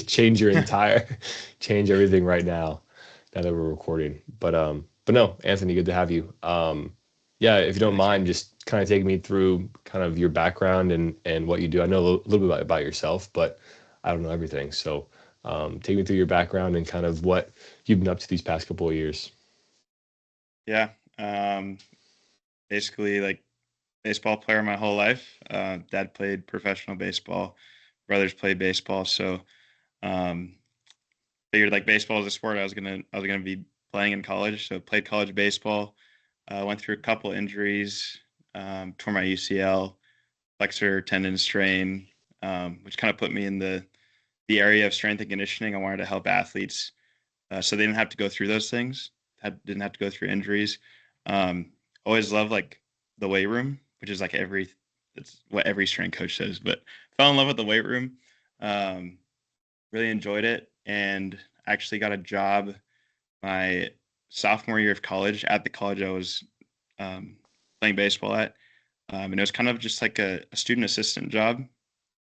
change your entire change everything right now that we're recording. But no, Anthony, good to have you. Yeah, if you don't Thanks, mind, Greg. just kind of taking me through kind of your background and what you do. I know a little bit about yourself, but I don't know everything. So take me through your background and kind of what you've been up to these past couple of years. Yeah. Um, Basically, like baseball player my whole life. Dad played professional baseball. Brothers played baseball. So um, figured like baseball is a sport I was gonna be playing in college. So played college baseball. Went through a couple injuries. Tore my UCL, flexor tendon strain, which kind of put me in the area of strength and conditioning. I wanted to help athletes, so they didn't have to go through those things. Didn't have to go through injuries. Um, Always loved like the weight room, which is like it's what every strength coach says. But fell in love with the weight room. Um, really enjoyed it, and actually got a job my sophomore year of college at the college I was um, playing baseball at. And it was kind of just like a student assistant job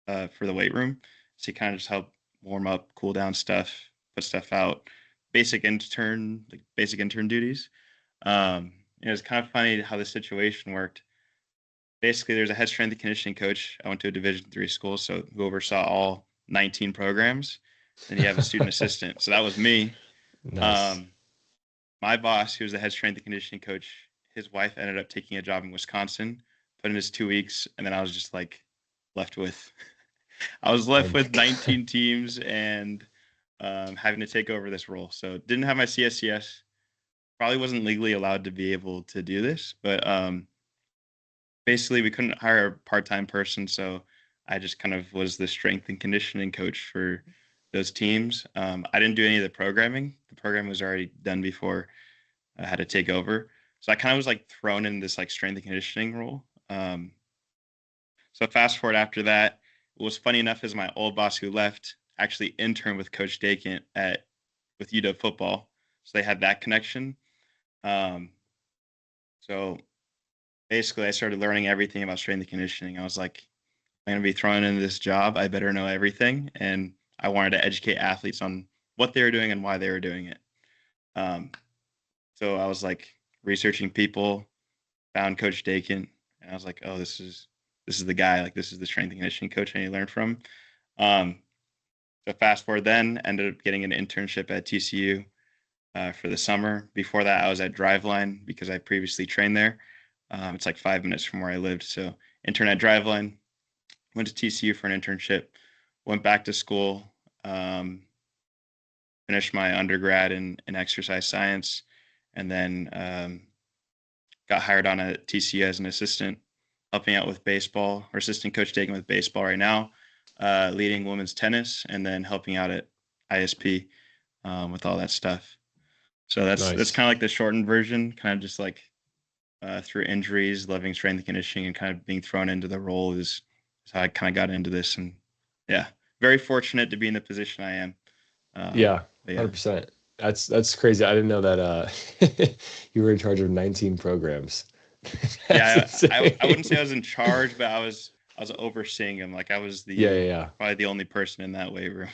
for the weight room. So you kind of just help warm up, cool down stuff, put stuff out, basic intern duties. It was kind of funny how the situation worked. Basically, there's a head strength and conditioning coach. I went to a Division III school, so who oversaw all 19 programs. Then you have a student assistant. So that was me. Nice. Um, my boss, who was the head strength and conditioning coach, his wife ended up taking a job in Wisconsin, put in his 2 weeks, and then I was just like left with I was Oh left my with God. 19 teams and having to take over this role. So didn't have my CSCS. Probably wasn't legally allowed to be able to do this, but basically we couldn't hire a part-time person, so I just kind of was the strength and conditioning coach for those teams. I didn't do any of the programming. The program was already done before I had to take over. So I kind of was like thrown in this like strength and conditioning role. So fast forward after that, what was funny enough is my old boss who left actually interned with Coach Dakent at with UW football, so they had that connection. Um, so basically, I started learning everything about strength and conditioning. I was like, I'm gonna be thrown into this job. I better know everything, and I wanted to educate athletes on what they were doing and why they were doing it. Um, so I was like researching people, found Coach Dakent, and I was like, oh, this is the guy. Like this is the strength and conditioning coach I need to learn from. Um, So fast forward then, ended up getting an internship at TCU for the summer. Before that, I was at Driveline because I previously trained there. It's like 5 minutes from where I lived. So intern at Driveline, went to TCU for an internship, went back to school, um, finished my undergrad in exercise science, and then got hired on at TCU as an assistant, helping out with baseball, or assistant coach taking with baseball right now, leading women's tennis, and then helping out at ISP with all that stuff. So that's Nice. kind of like the shortened version, kind of just like through injuries, loving strength and conditioning, and kind of being thrown into the role is how I kind of got into this. And yeah, very fortunate to be in the position I am. Yeah, But yeah, 100%. That's crazy. I didn't know that you were in charge of 19 programs. That's I wouldn't say I insane. was in charge, but I was overseeing them. Like I was Yeah, yeah, the yeah. probably the only person in that weight room.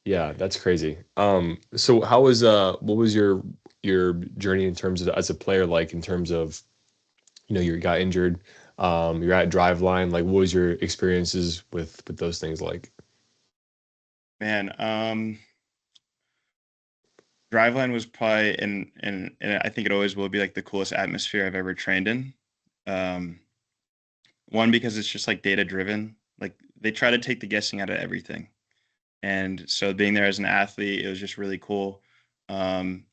Yeah, that's crazy. So how was what was your journey in terms of as a player like in terms of, you got injured, you're at Driveline, like what was your experiences with those things like? Man, Driveline was probably and I think it always will be like the coolest atmosphere I've ever trained in. Um, One because it's just like data driven. Like they try to take the guessing out of everything. And so being there as an athlete, it was just really cool. Um,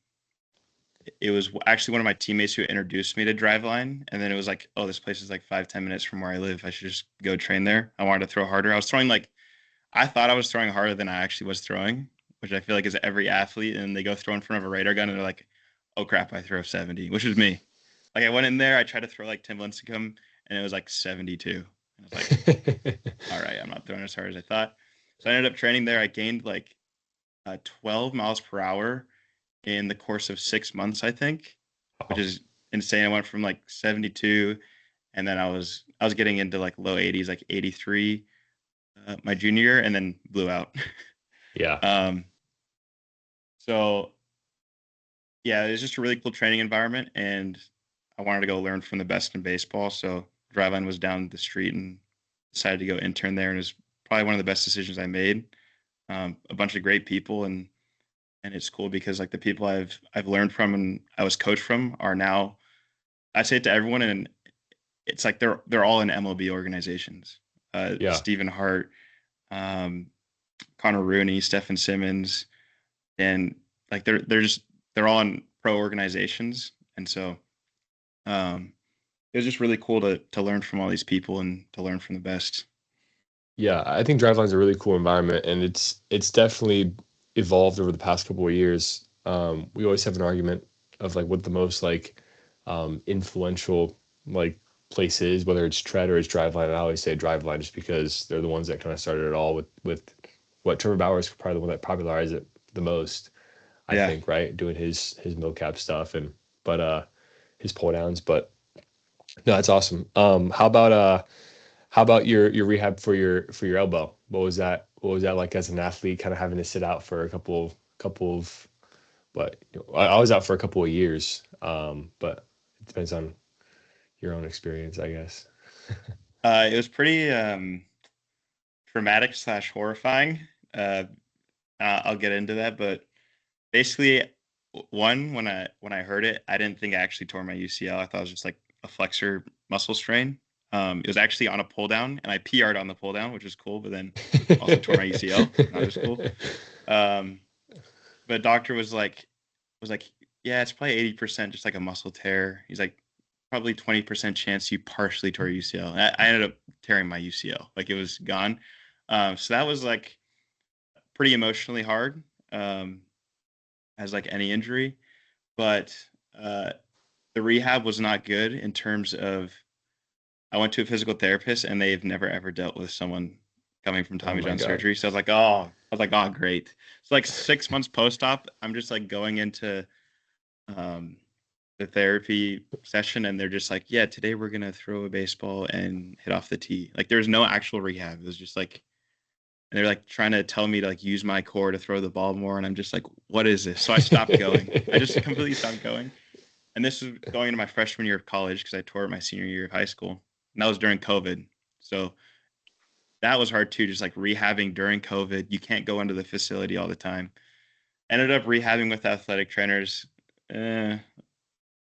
it was actually one of my teammates who introduced me to Driveline, and then it was like, oh, this place is like 5-10 minutes from where I live. I should just go train there. I wanted to throw harder. I was throwing like I thought I was throwing harder than I actually was throwing, which I feel like is every athlete. And they go throw in front of a radar gun and they're like, oh crap, I throw 70, which was me. Like I went in there, I tried to throw like Tim Lincecum, and it was like 72. And I was like, all right, I'm not throwing as hard as I thought. So I ended up training there. I gained like 12 miles per hour in the course of 6 months, I think, which Oh, is insane. I went from like 72, and then I was getting into like low 80s, like 83, my junior year and then blew out. Yeah. um, so yeah, it was just a really cool training environment, and I wanted to go learn from the best in baseball. So Driveline was down the street, and decided to go intern there, and it was probably one of the best decisions I made. A bunch of great people, and it's cool because like the people I've learned from and I was coached from are now, I say it to everyone, and it's like they're all in MLB organizations. Yeah. Stephen Hart, um, Connor Rooney, Stephen Simmons, and like they're all in pro organizations, and so um, it was just really cool to learn from all these people and to learn from the best. Yeah, I think Driveline's a really cool environment, and it's definitely evolved over the past couple of years. We always have an argument of like what the most like influential like place is, whether it's Tread or it's Driveline. I always say Driveline just because they're the ones that kind of started it all with what Trevor Bauer is probably the one that popularized it the most, I Yeah. think, right? Doing his milk stuff and but his pull downs. But no, that's awesome. How about your rehab for your elbow? What was that? What was that like as an athlete, kind of having to sit out for a couple of, but I was out for a couple of years. But it depends on your own experience, I guess. It was pretty traumatic slash horrifying. Uh, I'll get into that, but basically, one when I heard it, I didn't think I actually tore my UCL. I thought it was just like a flexor muscle strain. It was actually on a pull down, and I PR'd on the pull down, which was cool. But then also tore my UCL, not as cool. Um, but doctor was like, yeah, it's probably 80% just like a muscle tear. He's like, probably 20% chance you partially tore your UCL. And I ended up tearing my UCL, like it was gone. So that was like pretty emotionally hard, as like any injury. But uh, the rehab was not good in terms of I went to a physical therapist and they've never ever dealt with someone coming from Oh Tommy my John God. surgery. So I was like, oh, great. So like 6 months post op, I'm just like going into um, the therapy session, and they're just like, yeah, today we're gonna throw a baseball and hit off the tee. Like there's no actual rehab. It was just like, and they're like trying to tell me to like use my core to throw the ball more, and I'm just like, what is this? So I stopped going. I just completely stopped going. And this was going into my freshman year of college because I tore it my senior year of high school, and that was during COVID. So that was hard too, just like rehabbing during COVID. You can't go into the facility all the time. Ended up rehabbing with athletic trainers. Eh,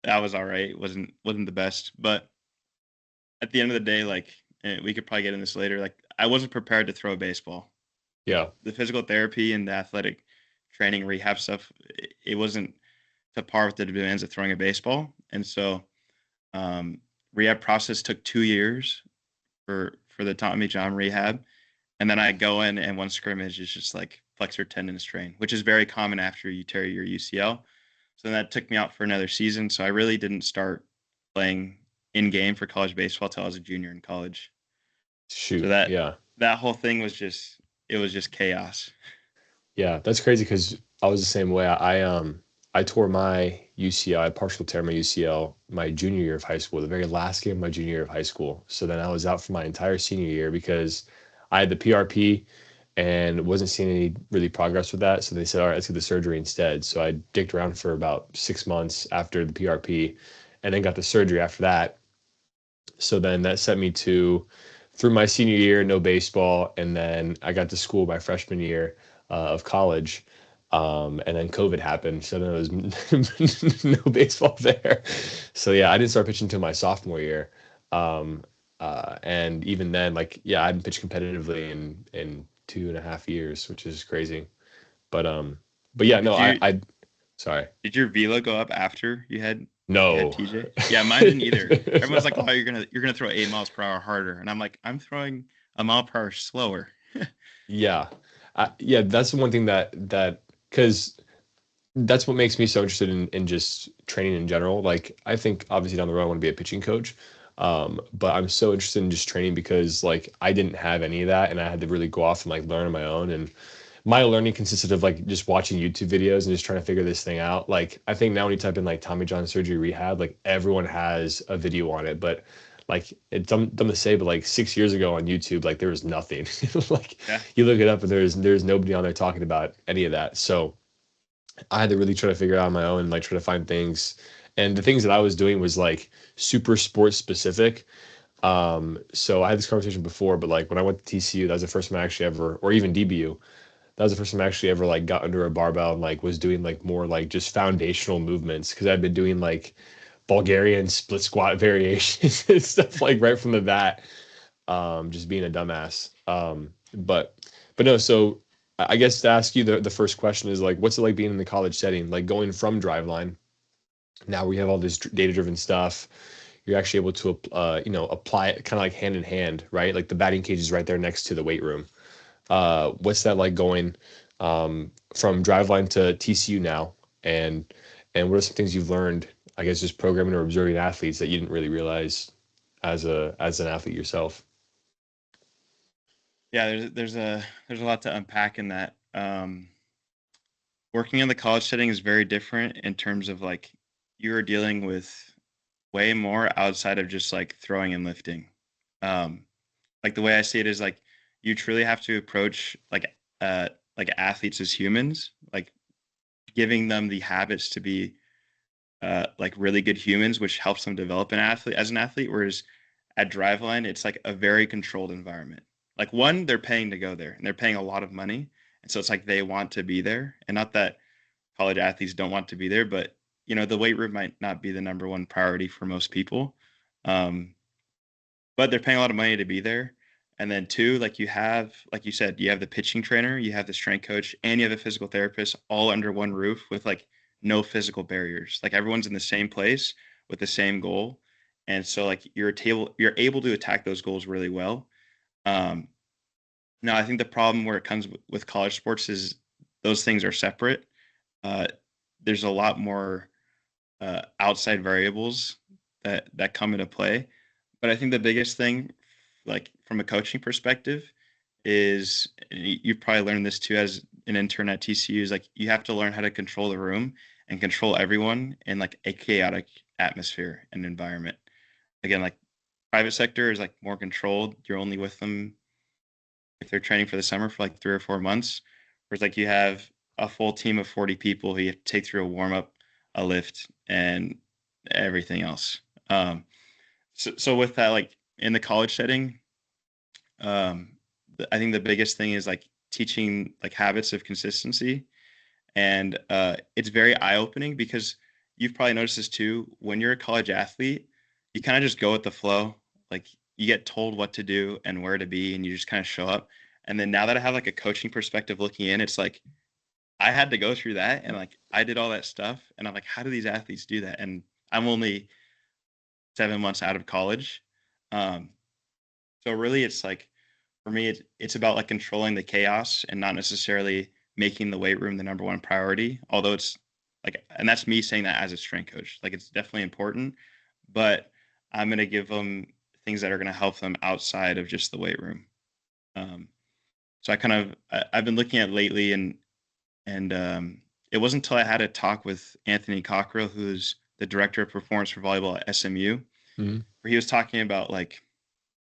that was all right. Wasn't the best, but at the end of the day, like we could probably get in this later. Like I wasn't prepared to throw a baseball. Like Yeah. the physical therapy and the athletic training rehab stuff, it wasn't to par with the demands of throwing a baseball. And so rehab process took 2 years for the Tommy John rehab. And then I go in and one scrimmage is just like flexor tendon strain, which is very common after you tear your UCL. So that took me out for another season. So I really didn't start playing in game for college baseball till I was a junior in college. So Shoot. that Yeah. that whole thing was just it was just chaos. Yeah. That's crazy because I was the same way. I tore my UCL. I partial tear my UCL my junior year of high school, the very last game of my junior year of high school. So then I was out for my entire senior year because I had the PRP and wasn't seeing any really progress with that. So they said, all right, let's get the surgery instead. So I dicked around for about 6 months after the PRP and then got the surgery after that. So then that sent me to through my senior year, no baseball. And then I got to school my freshman year of college. And then COVID happened. So then it was no baseball there. So yeah, I didn't start pitching until my sophomore year. Um, and even then, like, yeah, I hadn't pitched competitively in 2.5 years, which is crazy. But yeah, no, Did you I sorry. did your velo go up after you had No. TJ? Yeah, mine didn't either. Everyone's like, "Oh, you're gonna throw 8 miles per hour harder," and I'm like, "I'm throwing a mile per hour slower." Yeah. Yeah, that's the one thing that because that's what makes me so interested in just training in general. Like I think obviously down the road I want to be a pitching coach. But I'm so interested in just training because like I didn't have any of that and I had to really go off and like learn on my own. And my learning consisted of like just watching YouTube videos and just trying to figure this thing out. Like I think now when you type in like Tommy John surgery rehab, like everyone has a video on it. But Like it's dumb to say, but like 6 years ago on YouTube, like there was nothing. Like Yeah. you look it up and there's nobody on there talking about any of that. So I had to really try to figure it out on my own and like try to find things. And the things that I was doing was like super sports specific. So I had this conversation before, but like when I went to TCU, that was the first time I actually ever, or even DBU, that was the first time I actually ever like got under a barbell and like was doing like more like just foundational movements because I'd been doing like Bulgarian split squat variations and stuff like right from the bat. Just being a dumbass. But no, so I guess to ask you the first question is like, what's it like being in the college setting, like going from Driveline? Now we have all this data driven stuff. You're actually able to, apply it kind of like hand in hand, right? Like the batting cage is right there next to the weight room. What's that like going from Driveline to TCU now? And what are some things you've learned, I guess, just programming or observing athletes that you didn't really realize as an athlete yourself? Yeah, there's a lot to unpack in that. Working in the college setting is very different in terms of like you're dealing with way more outside of just like throwing and lifting. Um, like the way I see it is like you truly have to approach like athletes as humans, like giving them the habits to be like really good humans, which helps them develop an athlete. Whereas at Driveline, it's like a very controlled environment. Like one, they're paying to go there, and they're paying a lot of money, and so it's like they want to be there. And not that college athletes don't want to be there, but the weight room might not be the number one priority for most people. Um, but they're paying a lot of money to be there. And then two, like like you said, you have the pitching trainer, you have the strength coach, and you have a physical therapist all under one roof with like no physical barriers. Like everyone's in the same place with the same goal. And so like you're able to attack those goals really well. Um, Now I think the problem where it comes with college sports is those things are separate. Uh, there's a lot more outside variables that come into play. But I think the biggest thing, like from a coaching perspective, is you've probably learned this too as an intern at TCU, is like you have to learn how to control the room and control everyone in like a chaotic atmosphere and environment. Again, like private sector is like more controlled. You're only with them if they're training for the summer for like 3 or 4 months. Whereas like you have a full team of 40 people who you have to take through a warm up, a lift, and everything else. So with that, like in the college setting, um, I think the biggest thing is like teaching like habits of consistency, and it's very eye opening because you've probably noticed this too. When you're a college athlete, you kind of just go with the flow. Like you get told what to do and where to be, and you just kind of show up. And then now that I have like a coaching perspective looking in, it's like I had to go through that, and like I did all that stuff, and I'm like, how do these athletes do that? And I'm only 7 months out of college. Um, so really, it's like for me, it's about like controlling the chaos and not necessarily making the weight room the number one priority. Although it's like, and that's me saying that as a strength coach. Like it's definitely important, but I'm gonna give them things that are gonna help them outside of just the weight room. Um, so I've been looking at lately, and it wasn't until I had a talk with Anthony Cockrell, who's the director of performance for volleyball at SMU, Mhm. where he was talking about like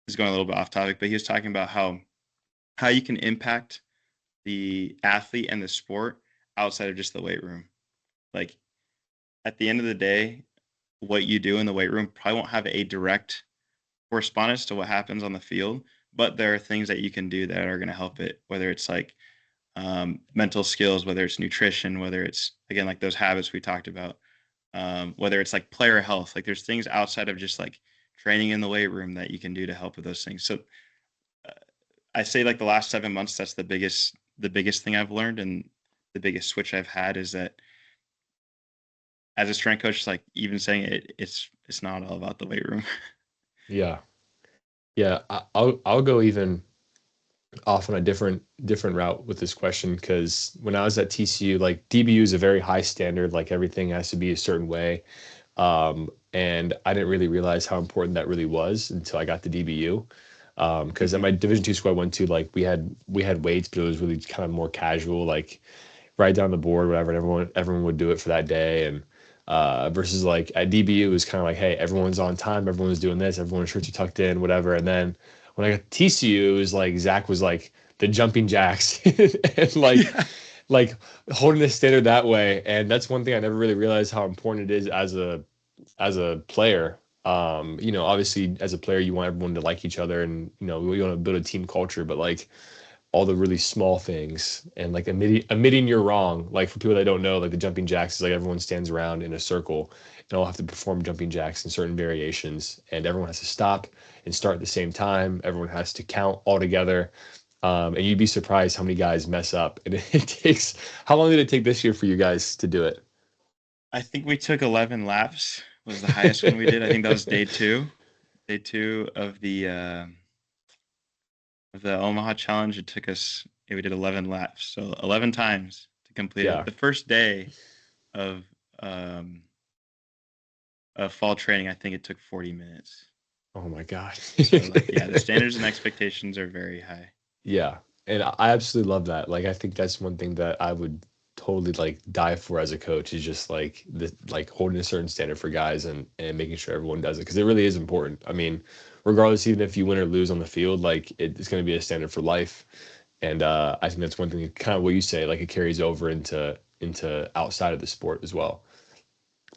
he's going a little bit off topic, but he was talking about how you can impact the athlete and the sport outside of just the weight room. Like at the end of the day, what you do in the weight room probably won't have a direct correspondence to what happens on the field, but there are things that you can do that are going to help it, whether it's like mental skills, whether it's nutrition, whether it's again like those habits we talked about, whether it's like player health. Like there's things outside of just like training in the weight room that you can do to help with those things. So uh, I say like the last 7 months, that's the biggest thing I've learned, and the biggest switch I've had is that as a strength coach, like even saying it's not all about the weight room. Yeah. Yeah. I'll go even off on a different route with this question because when I was at TCU, like DBU is a very high standard, like everything has to be a certain way. And I didn't really realize how important that really was until I got to DBU. Because at Hmm. my Division II school I went to, like we had weights, but it was really kind of more casual, like right down the board, whatever, and everyone would do it for that day. And versus like at DBU it was kind of like, hey, everyone's on time, everyone's doing this, everyone's shirts are tucked in, whatever. And then when I got to TCU, it was like Zach was like the jumping jacks and Yeah. like holding the standard that way. And that's one thing I never really realized how important it is as a player. Obviously as a player you want everyone to like each other and we want to build a team culture, but like all the really small things and like admitting you're wrong. Like for people that don't know, like the jumping jacks is like everyone stands around in a circle and all have to perform jumping jacks in certain variations, and everyone has to stop and start at the same time. Everyone has to count all together. And you'd be surprised how many guys mess up. And it takes, how long did it take this year for you guys to do it? I think we took 11 laps was the highest one we did. I think that was day two of the Omaha Challenge. It took us, yeah, we did 11 laps, so 11 times to complete it. Yeah. The first day of fall training, I think it took 40 minutes. Oh my God. So like, yeah, the standards and expectations are very high. Yeah. And I absolutely love that. Like I think that's one thing that I would totally like die for as a coach is just like the like holding a certain standard for guys and making sure everyone does it because it really is important. I mean, regardless, even if you win or lose on the field, like it's going to be a standard for life. And I think that's one thing, kind of what you say, like it carries over into outside of the sport as well.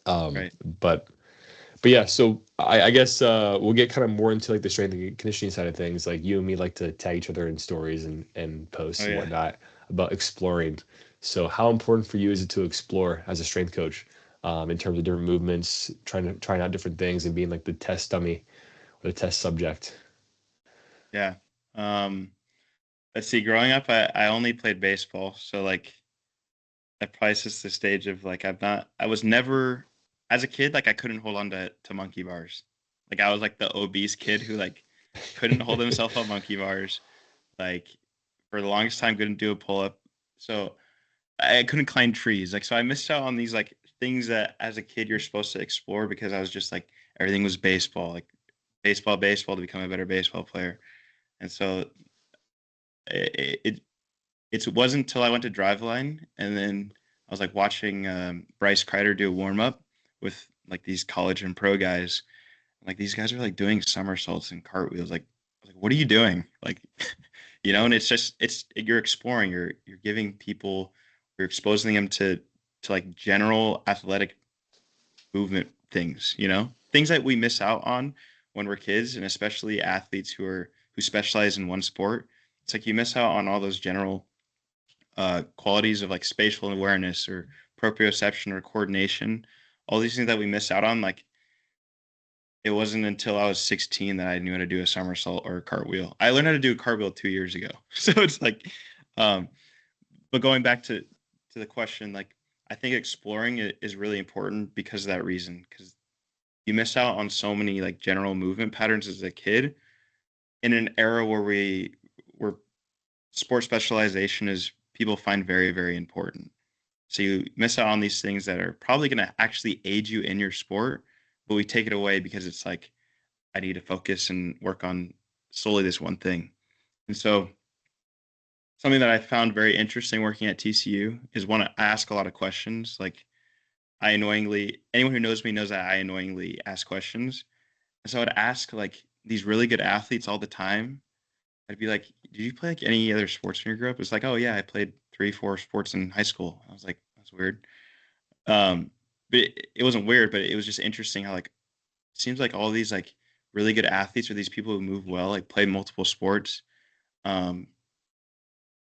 Um, Right. but but yeah, so I guess we'll get kind of more into like the strength and conditioning side of things. Like you and me like to tag each other in stories and Oh posts and yeah. whatnot about exploring. So how important for you is it to explore as a strength coach in terms of different movements, trying out different things and being like the test dummy or the test subject? Yeah. Um, let's see. Growing up, I only played baseball, so like that probably sets the stage of like I was never as a kid like I couldn't hold on to monkey bars. Like I was like the obese kid who like couldn't hold himself on monkey bars. Like for the longest time couldn't do a pull up. So I couldn't climb trees. Like so I missed out on these like things that as a kid you're supposed to explore because I was just like everything was baseball, like baseball to become a better baseball player. And so it it wasn't until I went to Driveline and then I was like watching Bryce Kreider do a warm up with like these college and pro guys. Like these guys are like doing somersaults and cartwheels. Like, I was like, what are you doing? Like, and it's just you're exploring. You're giving people, you're exposing them to like general athletic movement things. Things that we miss out on when we're kids, and especially athletes who specialize in one sport. It's like you miss out on all those general qualities of like spatial awareness or proprioception or coordination, all these things that we miss out on. Like it wasn't until I was 16 that I knew how to do a somersault or a cartwheel. I learned how to do a cartwheel 2 years ago. So it's like, um, but going back to the question, like I think exploring it is really important because of that reason. Because you miss out on so many like general movement patterns as a kid in an era where sport specialization is people find very, very important. So you miss out on these things that are probably going to actually aid you in your sport, but we take it away because it's like, I need to focus and work on solely this one thing. And so something that I found very interesting working at TCU is one, I ask a lot of questions. Like anyone who knows me knows that I annoyingly ask questions. And so I'd ask like these really good athletes all the time. I'd be like, did you play like any other sports when you grew up? It's like, oh yeah, I played 3, 4 sports in high school. I was like, that's weird. But it wasn't weird, but it was just interesting how like it seems like all these like really good athletes or these people who move well like play multiple sports. Um,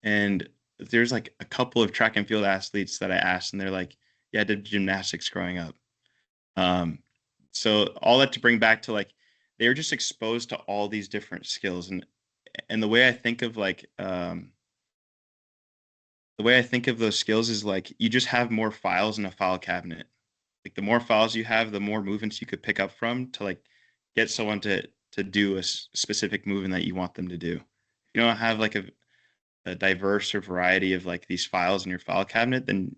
and there's like a couple of track and field athletes that I asked, and they're like, "Yeah, I did gymnastics growing up." Um, so all that to bring back to like they were just exposed to all these different skills, and the way I think of those skills is like you just have more files in a file cabinet. Like the more files you have, the more movements you could pick up from to like get someone to do a specific movement that you want them to do. If you don't have like a diverse or variety of like these files in your file cabinet, then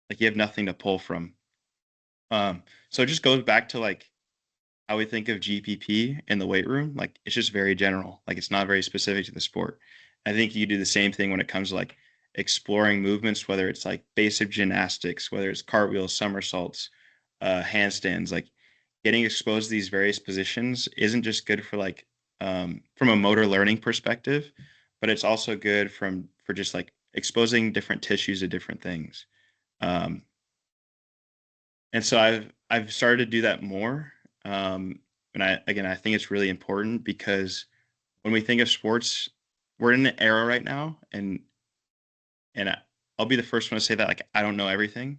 like you have nothing to pull from. So it just goes back to like how we think of GPP in the weight room. Like it's just very general. Like it's not very specific to the sport. I think you do the same thing when it comes to like exploring movements, whether it's like basic gymnastics, whether it's cartwheels, somersaults, handstands, like getting exposed to these various positions isn't just good for like from a motor learning perspective, but it's also good for just like exposing different tissues to different things. Um, and so I've started to do that more. And I think it's really important because when we think of sports, we're in an era right now, and I'll be the first one to say that like I don't know everything,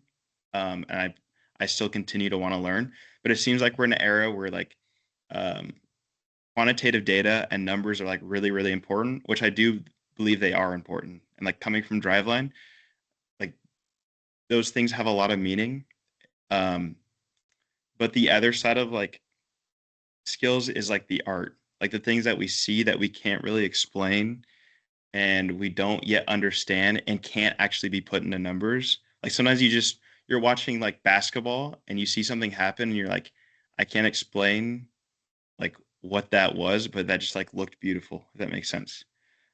and I still continue to want to learn. But it seems like we're in an era where like um, quantitative data and numbers are like really important, which I do believe they are important. And like coming from Driveline, like those things have a lot of meaning. Um, but the other side of like skills is like the art, like the things that we see that we can't really explain and we don't yet understand and can't actually be put into numbers. Like sometimes you're watching like basketball and you see something happen and you're like, I can't explain like what that was, but that just like looked beautiful, if that makes sense.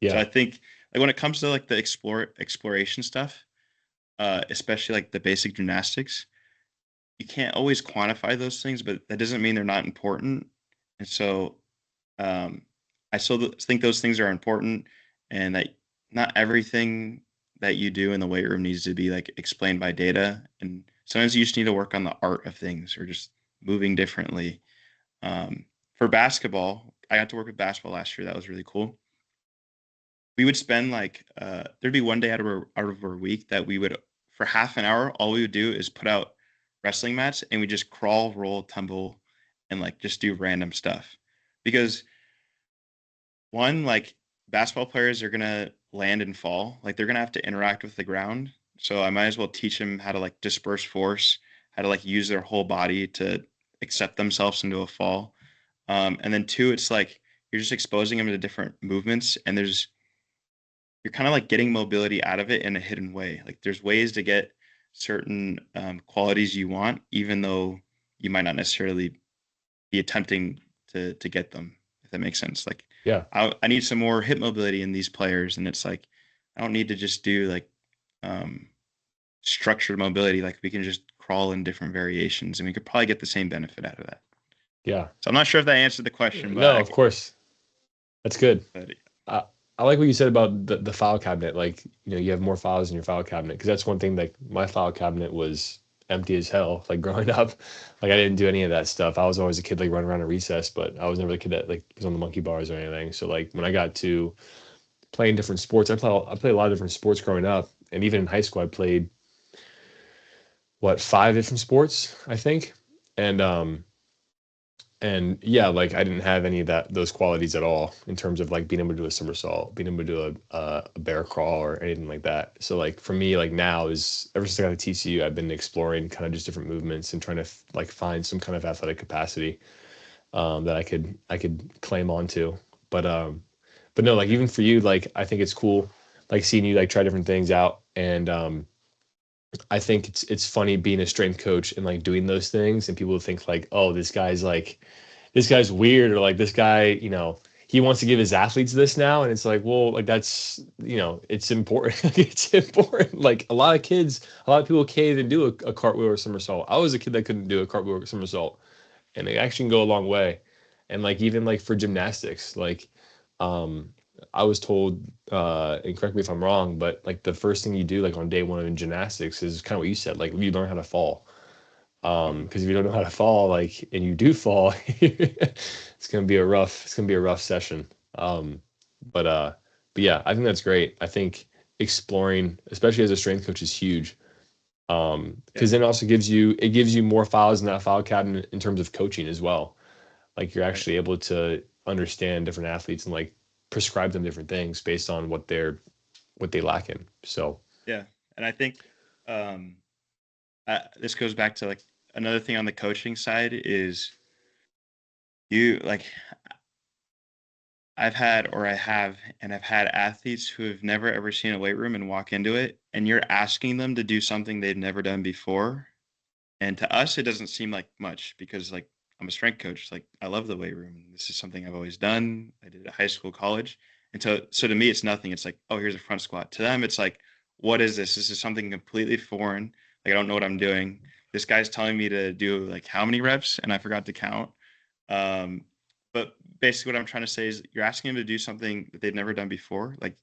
So Yeah. I think like when it comes to like the exploration stuff, especially like the basic gymnastics, you can't always quantify those things, but that doesn't mean they're not important. And so um, I still think those things are important, and that not everything that you do in the weight room needs to be like explained by data. And sometimes you just need to work on the art of things or just moving differently. For basketball, I got to work with basketball last year. That was really cool. We would spend like there'd be one day out of our week that we would for half an hour all we would do is put out wrestling mats and we just crawl, roll, tumble, and like just do random stuff because one, like basketball players are gonna land and fall. Like they're gonna have to interact with the ground. So I might as well teach them how to like disperse force, how to like use their whole body to accept themselves into a fall. And then two, it's like you're just exposing them to different movements, and you're kind of like getting mobility out of it in a hidden way. Like there's ways to get certain qualities you want, even though you might not necessarily be attempting to get them, if that makes sense. Like Yeah. I need some more hip mobility in these players, and it's like I don't need to just do like um, structured mobility. Like we can just crawl in different variations, and we could probably get the same benefit out of that. Yeah. So I'm not sure if that answered the question, No, of course. That's good. but I, I like what you said about the file cabinet. Like, you have more files in your file cabinet because that's one thing. Like, my file cabinet was empty as hell. Like growing up, like I didn't do any of that stuff. I was always a kid like running around a recess, but I was never the kid that like was on the monkey bars or anything. So like when I got to playing different sports, I played a lot of different sports growing up, and even in high school, I played what 5 different sports, I think, and and yeah, like I didn't have any of those qualities at all in terms of like being able to do a somersault, being able to do a bear crawl or anything like that. So like for me, like now is ever since I got to TCU, I've been exploring kind of just different movements and trying to like find some kind of athletic capacity that I could claim onto. But but no, like yeah, even for you, like I think it's cool, like seeing you like try different things out, and I think it's funny being a strength coach and like doing those things, and people think like, oh, this guy's weird, or like this guy, he wants to give his athletes this now, and it's like, well, like that's it's important. It's important. Like a lot of people can't even do a cartwheel or somersault. I was a kid that couldn't do a cartwheel or somersault, and it actually can go a long way. And like even like for gymnastics, like um I was told, and correct me if I'm wrong, but like the first thing you do like on day one in gymnastics is kind of what you said, like you learn how to fall. Because if you don't know how to fall, like, and you do fall, it's gonna be a rough session. But yeah, I think that's great. I think exploring, especially as a strength coach, is huge. yeah, Because then it also gives you more files in that file cabinet in terms of coaching as well. Like you're right, actually able to understand different athletes and like prescribe them different things based on what they lack in. So yeah. And I think um, this goes back to like another thing on the coaching side is you like I've had athletes who have never ever seen a weight room and walk into it, and you're asking them to do something they've never done before. And to us, it doesn't seem like much because, like, I'm a strength coach. Like, I love the weight room. This is something I've always done. I did it at high school, college. And so to me, it's nothing. It's like, oh, here's a front squat. To them, it's like, what is this? This is something completely foreign. Like, I don't know what I'm doing. this guy's telling me to do like how many reps, and I forgot to count. Um, but basically, what I'm trying to say is you're asking them to do something that they've never done before, like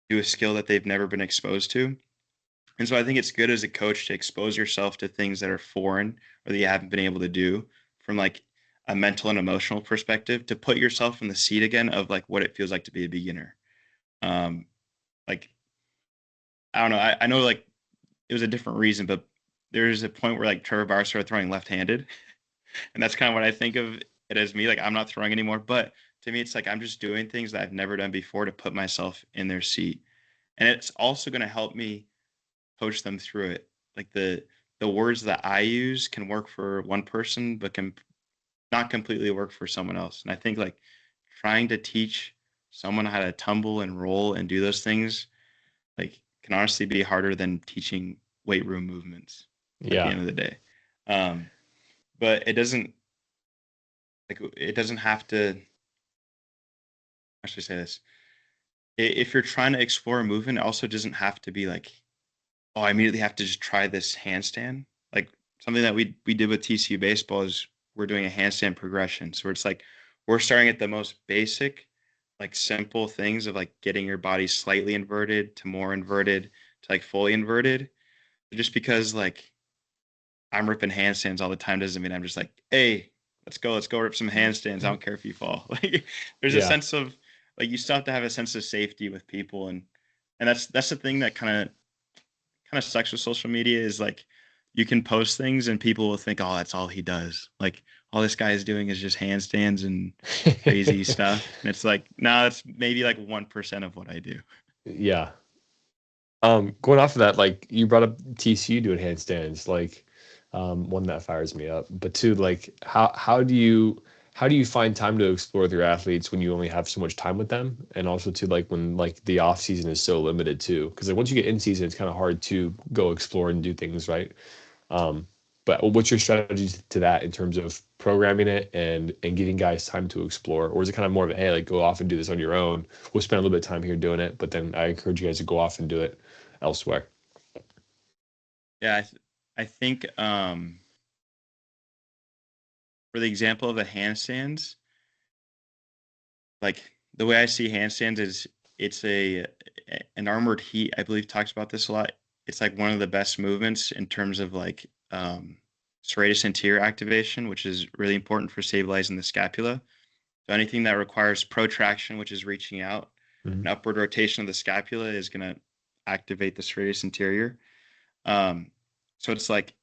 do a skill that they've never been exposed to. And so I think it's good as a coach to expose yourself to things that are foreign or that you haven't been able to do from like a mental and emotional perspective, to put yourself in the seat again of like what it feels like to be a beginner. Um, like I don't know, I know like it was a different reason, but there's a point where like Trevor Bauer started throwing left-handed, and that's kind of what I think of it as me. Like I'm not throwing anymore, but to me, it's like I'm just doing things that I've never done before to put myself in their seat, and it's also going to help me coach them through it. Like the words that I use can work for one person, but can not completely work for someone else. And I think like trying to teach someone how to tumble and roll and do those things like can honestly be harder than teaching weight room movements at the Yeah. end of the day. Um, but it doesn't have to. How should I say this? If you're trying to explore a movement, it also doesn't have to be like, oh, I immediately have to just try this handstand. Like something that we did with TCU baseball is we're doing a handstand progression. So it's like we're starting at the most basic, like simple things of like getting your body slightly inverted to more inverted to like fully inverted. Just because like I'm ripping handstands all the time doesn't mean I'm just like, hey, let's go rip some handstands. I don't care if you fall. Like there's a Yeah. sense of like you still have to have a sense of safety with people, and that's the thing that kind of sucks with social media is like you can post things and people will think, oh, that's all he does. Like all this guy is doing is just handstands and crazy stuff. And it's like, no, nah, that's maybe like 1% of what I do. Yeah. Going off of that, like you brought up TCU doing handstands, like one that fires me up. But two, like how do you find time to explore with your athletes when you only have so much time with them? And also to like when like the off season is so limited too. Because like once you get in season, it's kind of hard to go explore and do things, right? Um, but what's your strategy to that in terms of programming it and giving guys time to explore? Or is it kind of more of a, hey, like go off and do this on your own? We'll spend a little bit of time here doing it, but then I encourage you guys to go off and do it elsewhere. Yeah, I think for the example of the handstands, like the way I see handstands is it's an armored heat. I believe talks about this a lot. It's like one of the best movements in terms of like serratus anterior activation, which is really important for stabilizing the scapula. So anything that requires protraction, which is reaching out, Mhm. and upward rotation of the scapula is going to activate the serratus anterior. Um, so it's like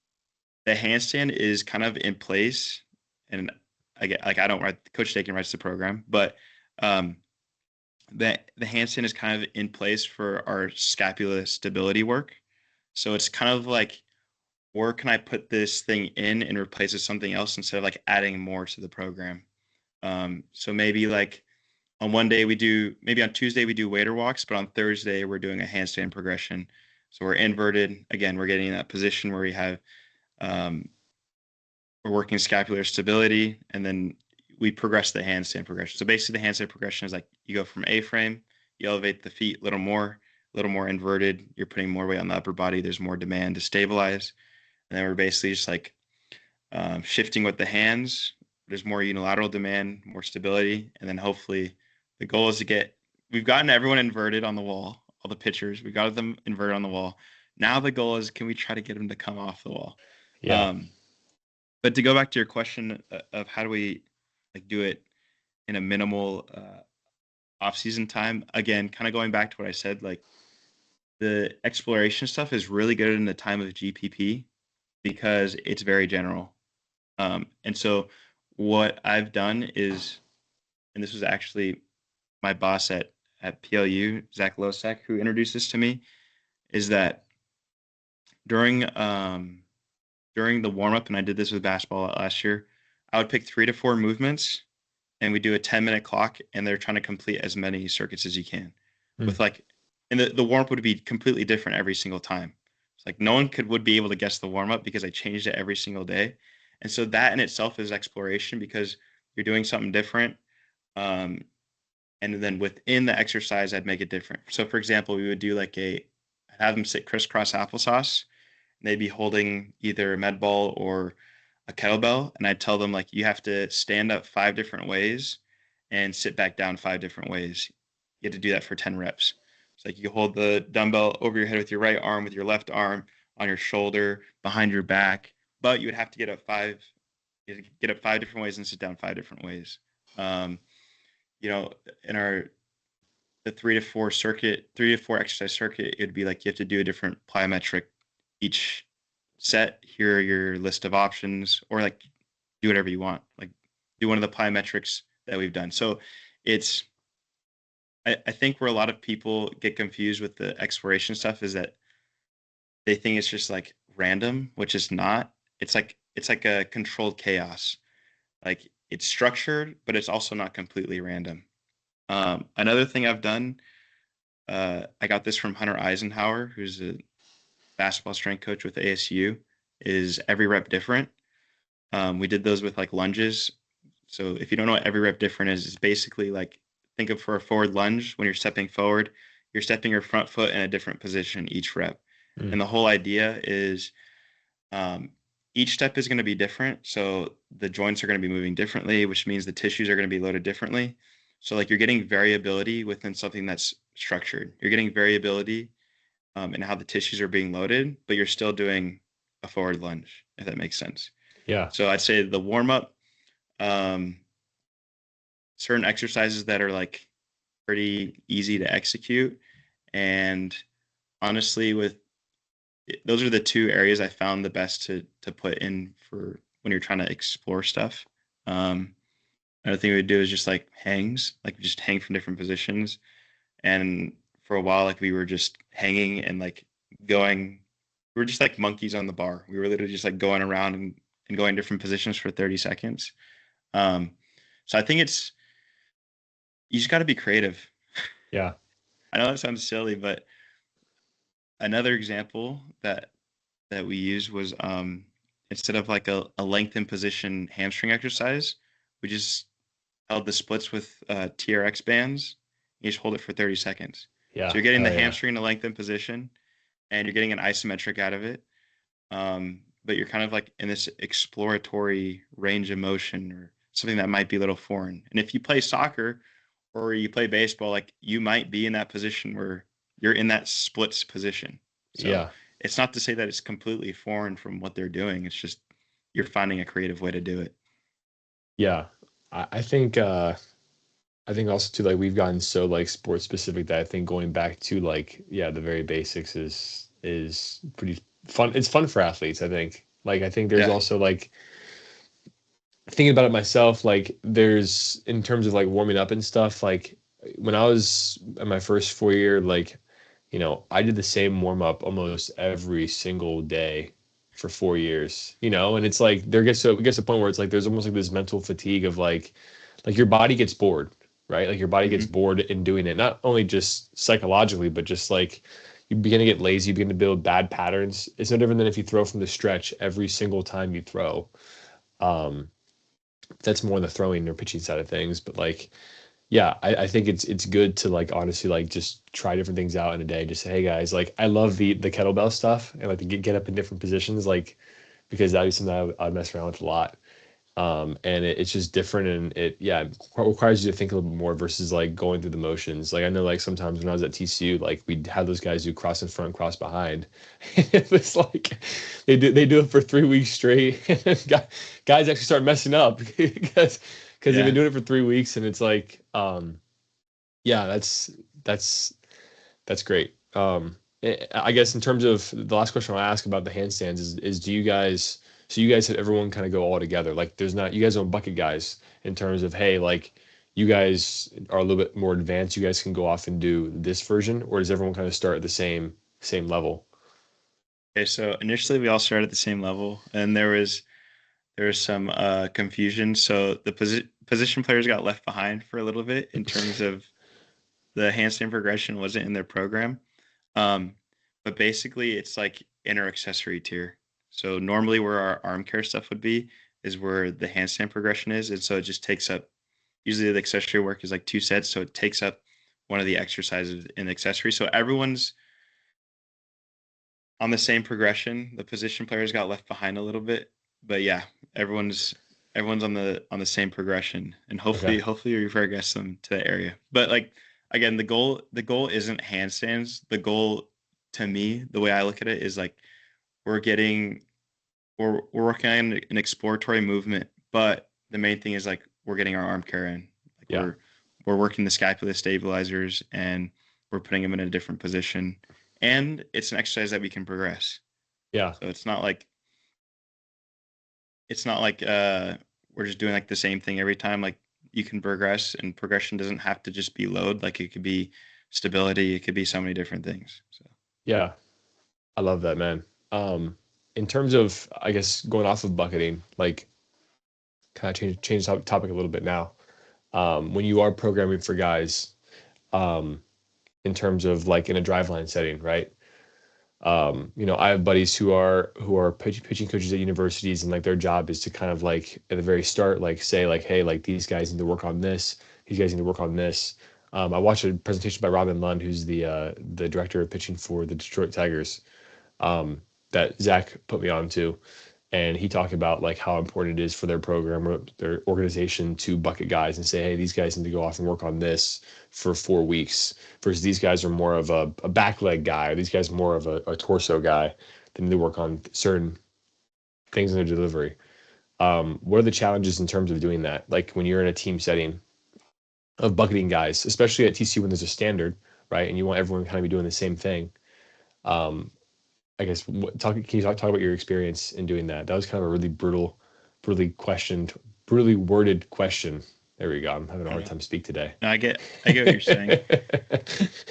the handstand is kind of in place, and I get like I don't write Coach Dakin writes the program, but um, the handstand is kind of in place for our scapula stability work. So it's kind of like where can I put this thing in and replace it with something else instead of like adding more to the program. So maybe like on one day we do maybe on Tuesday we do waiter walks, but on Thursday we're doing a handstand progression. So we're inverted again. We're getting in that position where we have um, we're working scapular stability, and then we progress the handstand progression. So basically, the handstand progression is like you go from A frame, you elevate the feet a little more inverted. You're putting more weight on the upper body. There's more demand to stabilize, and then we're basically just like shifting with the hands. There's more unilateral demand, more stability, and then hopefully the goal is to get. We've gotten everyone inverted on the wall, all the pitchers. We got them inverted on the wall. Now the goal is, can we try to get them to come off the wall? Yeah. Um, but to go back to your question of how do we like do it in a minimal off-season time, again, kind of going back to what I said, like the exploration stuff is really good in the time of GPP because it's very general. And so what I've done is, and this was actually my boss at PLU, Zach Losek, who introduced this to me, is that during during the warm up, and I did this with basketball last year, I would pick 3 to 4 movements and we do a 10-minute clock, and they're trying to complete as many circuits as you can with Mm. like, and the warm up would be completely different every single time. It's like no one would be able to guess the warm up because I changed it every single day. And so that in itself is exploration because you're doing something different. Um, and then within the exercise, I'd make it different. So for example, we would do like I'd have them sit crisscross applesauce, they'd be holding either a med ball or a kettlebell, and I'd tell them like you have to stand up 5 different ways and sit back down 5 different ways. You have to do that for 10 reps. It's like you hold the dumbbell over your head with your right arm, with your left arm on your shoulder, behind your back, but you would have to get up 5 different ways and sit down 5 different ways. Um, in the 3 to 4 exercise circuit, it'd be like you have to do a different plyometric each set. Here are your list of options, or like do whatever you want. Like do one of the plyometrics that we've done. So it's I think where a lot of people get confused with the exploration stuff is that they think it's just like random, which is not. It's like a controlled chaos. Like it's structured, but it's also not completely random. Another thing I've done, I got this from Hunter Eisenhower, who's a basketball strength coach with ASU, is every rep different. We did those with like lunges. So if you don't know what every rep different is, it's basically like think of for a forward lunge, when you're stepping forward, you're stepping your front foot in a different position each rep. And the whole idea is um, each step is going to be different. So the joints are going to be moving differently, which means the tissues are going to be loaded differently. So like you're getting variability within something that's structured. You're getting variability in how the tissues are being loaded, but you're still doing a forward lunge, if that makes sense. Yeah. So I'd say the warm up, um, certain exercises that are like pretty easy to execute, and honestly, with those are the 2 areas I found the best to put in for when you're trying to explore stuff. Um, Another thing we would do is just like hangs, like just hang from different positions. And for a while, like we were just hanging and like going, we were just like monkeys on the bar. We were literally just like going around and going different positions for 30 seconds. Um, so I think you just got to be creative. Yeah. I know that sounds silly, but another example that we used was instead of like a lengthened position hamstring exercise, we just held the splits with TRX bands. You just hold it for 30 seconds. So Yeah. you're getting Oh the yeah. hamstring in a lengthened position, and you're getting an isometric out of it. But you're kind of like in this exploratory range of motion, or something that might be a little foreign. And if you play soccer or you play baseball, like you might be in that position where you're in that splits position. So Yeah. it's not to say that it's completely foreign from what they're doing. It's just you're finding a creative way to do it. Yeah. I think also too, like we've gotten so like sports specific that I think going back to like, yeah, the very basics is pretty fun. It's fun for athletes, I think. Like I think there's Yeah. also like thinking about it myself, like there's in terms of like warming up and stuff, like when I was in my first 4 year, like, I did the same warm up almost every single day for 4 years, and it's like it gets to a point where it's like there's almost like this mental fatigue of like your body gets bored, right? Like your body gets Hmm. bored in doing it, not only just psychologically, but just like you begin to get lazy, you begin to build bad patterns. It's no different than if you throw from the stretch every single time you throw. Um, that's more on the throwing or pitching side of things. But like, yeah, I think it's good to like honestly like just try different things out in a day. Just say, hey guys, like I love the kettlebell stuff and like to get up in different positions, like because that was something I mess around with a lot. And it's just different, and it yeah it requires you to think a little bit more versus like going through the motions. Like I know like sometimes when I was at TCU, like we'd have those guys do cross in front, cross behind. It was like they do it for 3 weeks straight, and then guys actually start messing up because they've been Yeah. doing it for 3 weeks, and it's like yeah, that's that's great. I guess in terms of the last question I'll ask about the handstands is do you guys so you guys had everyone kind of go all together? Like there's not you guys don't bucket guys in terms of hey, like you guys are a little bit more advanced, you guys can go off and do this version, or does everyone kind of start at the same level? Okay. So initially we all started at the same level, and there was some confusion. So the position players got left behind for a little bit in terms of the handstand progression wasn't in their program. Um, but basically, it's like inner accessory tier. So normally, where our arm care stuff would be is where the handstand progression is, and so it just takes up. Usually, the accessory work is like 2 sets, so it takes up one of the exercises in the accessory. So everyone's on the same progression. The position players got left behind a little bit, but yeah, everyone's everyone's on the same progression, and Okay. hopefully we progress them to that area. But like again, the goal isn't handstands. The goal to me, the way I look at it, is like we're getting we're working on an exploratory movement, but the main thing is like we're getting our arm care in. Like Yeah. we're working the scapula stabilizers and we're putting them in a different position. And it's an exercise that we can progress. Yeah. So it's not like we're just doing like the same thing every time. Like you can progress, and progression doesn't have to just be load. Like it could be stability, it could be so many different things. So Yeah. I love that, man. In terms of, I guess, going off of bucketing, like kind of change topic a little bit now. When you are programming for guys, um, in terms of like in a driveline setting, right? I have buddies who are pitching coaches at universities, and like their job is to kind of like at the very start, like say like, hey, like these guys need to work on this, these guys need to work on this. I watched a presentation by Robin Lund, who's the director of pitching for the Detroit Tigers, that Zach put me on to, and he talked about like how important it is for their program or their organization to bucket guys and say, hey, these guys need to go off and work on this for 4 weeks, versus these guys are more of a back leg guy, or these guys are more of a torso guy. They need to work on certain things in their delivery. What are the challenges in terms of doing that? Like when you're in a team setting of bucketing guys, especially at TC when there's a standard, right? And you want everyone to kind of be doing the same thing. Um, I guess can you talk about your experience in doing that? That was kind of a really brutally worded question. There we go. I'm having a I don't hard know. time to speak today. No, I get what you're saying.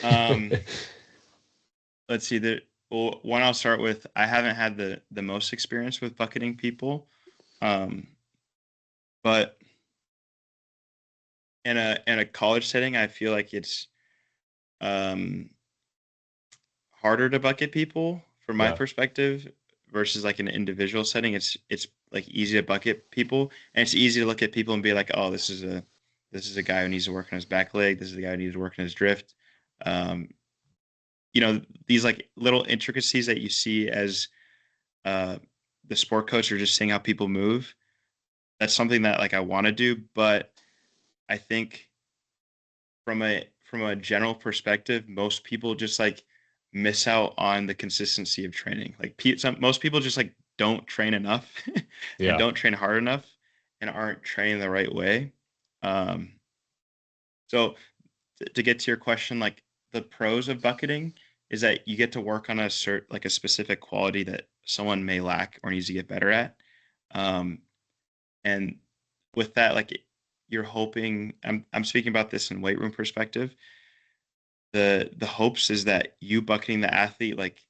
Um, let's see. Well, one I'll start with. I haven't had the most experience with bucketing people, um, but in a college setting, I feel like it's um, harder to bucket people from my Yeah, perspective versus like an individual setting. It's like easy to bucket people, and it's easy to look at people and be like, oh, this is a guy who needs to work on his back leg. This is a guy who needs to work on his drift. Um, these like little intricacies that you see as uh, the sport coach or just seeing how people move. That's something that like I want to do, but I think from a general perspective, most people just like miss out on the consistency of training. Like most people just like don't train enough and yeah, don't train hard enough and aren't training the right way. Um, so to get to your question, like the pros of bucketing is that you get to work on a specific quality that someone may lack or needs to get better at. Um, and with that, like you're hoping I'm speaking about this in weight room perspective. The hopes is that you bucketing the athlete like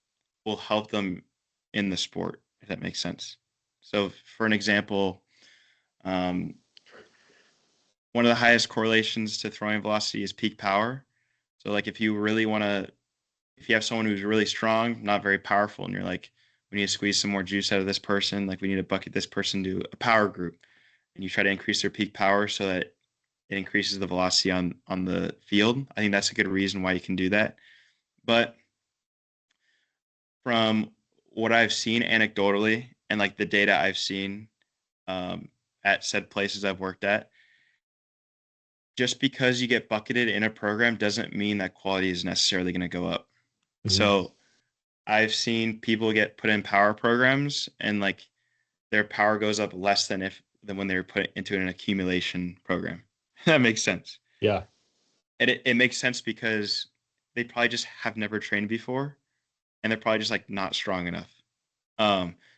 will help them in the sport, if that makes sense. So for an example, um, one of the highest correlations to throwing velocity is peak power. So like if you have someone who's really strong, not very powerful, and you're like, we need to squeeze some more juice out of this person, like we need to bucket this person to a power group, and you try to increase their peak power so that it increases the velocity on the field. I think that's a good reason why you can do that. But from what I've seen anecdotally and like the data I've seen um, at said places I've worked at, just because you get bucketed in a program doesn't mean that quality is necessarily going to go up. hmm So I've seen people get put in power programs and like their power goes up less than when they were put into an accumulation program. That makes sense. yeah, And it makes sense because they probably just have never trained before and they're probably just like not strong enough.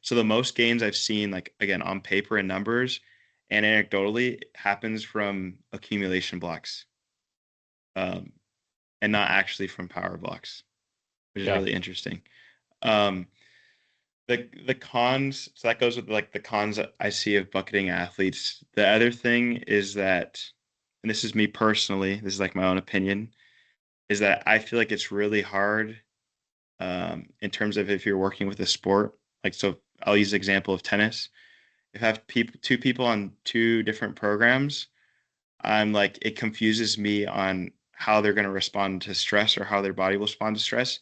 So the most gains I've seen, like again on paper and numbers, and anecdotally, happens from accumulation blocks, um, and not actually from power blocks, which is yeah, really interesting. Um, the cons, so that goes with like the cons that I see of bucketing athletes. The other thing is that, and this is me personally, this is like my own opinion, is that I feel like it's really hard in terms of if you're working with a sport. Like so, I'll use the example of tennis. If I have two people on two different programs, I'm like it confuses me on how they're going to respond to stress or how their body will respond to stress,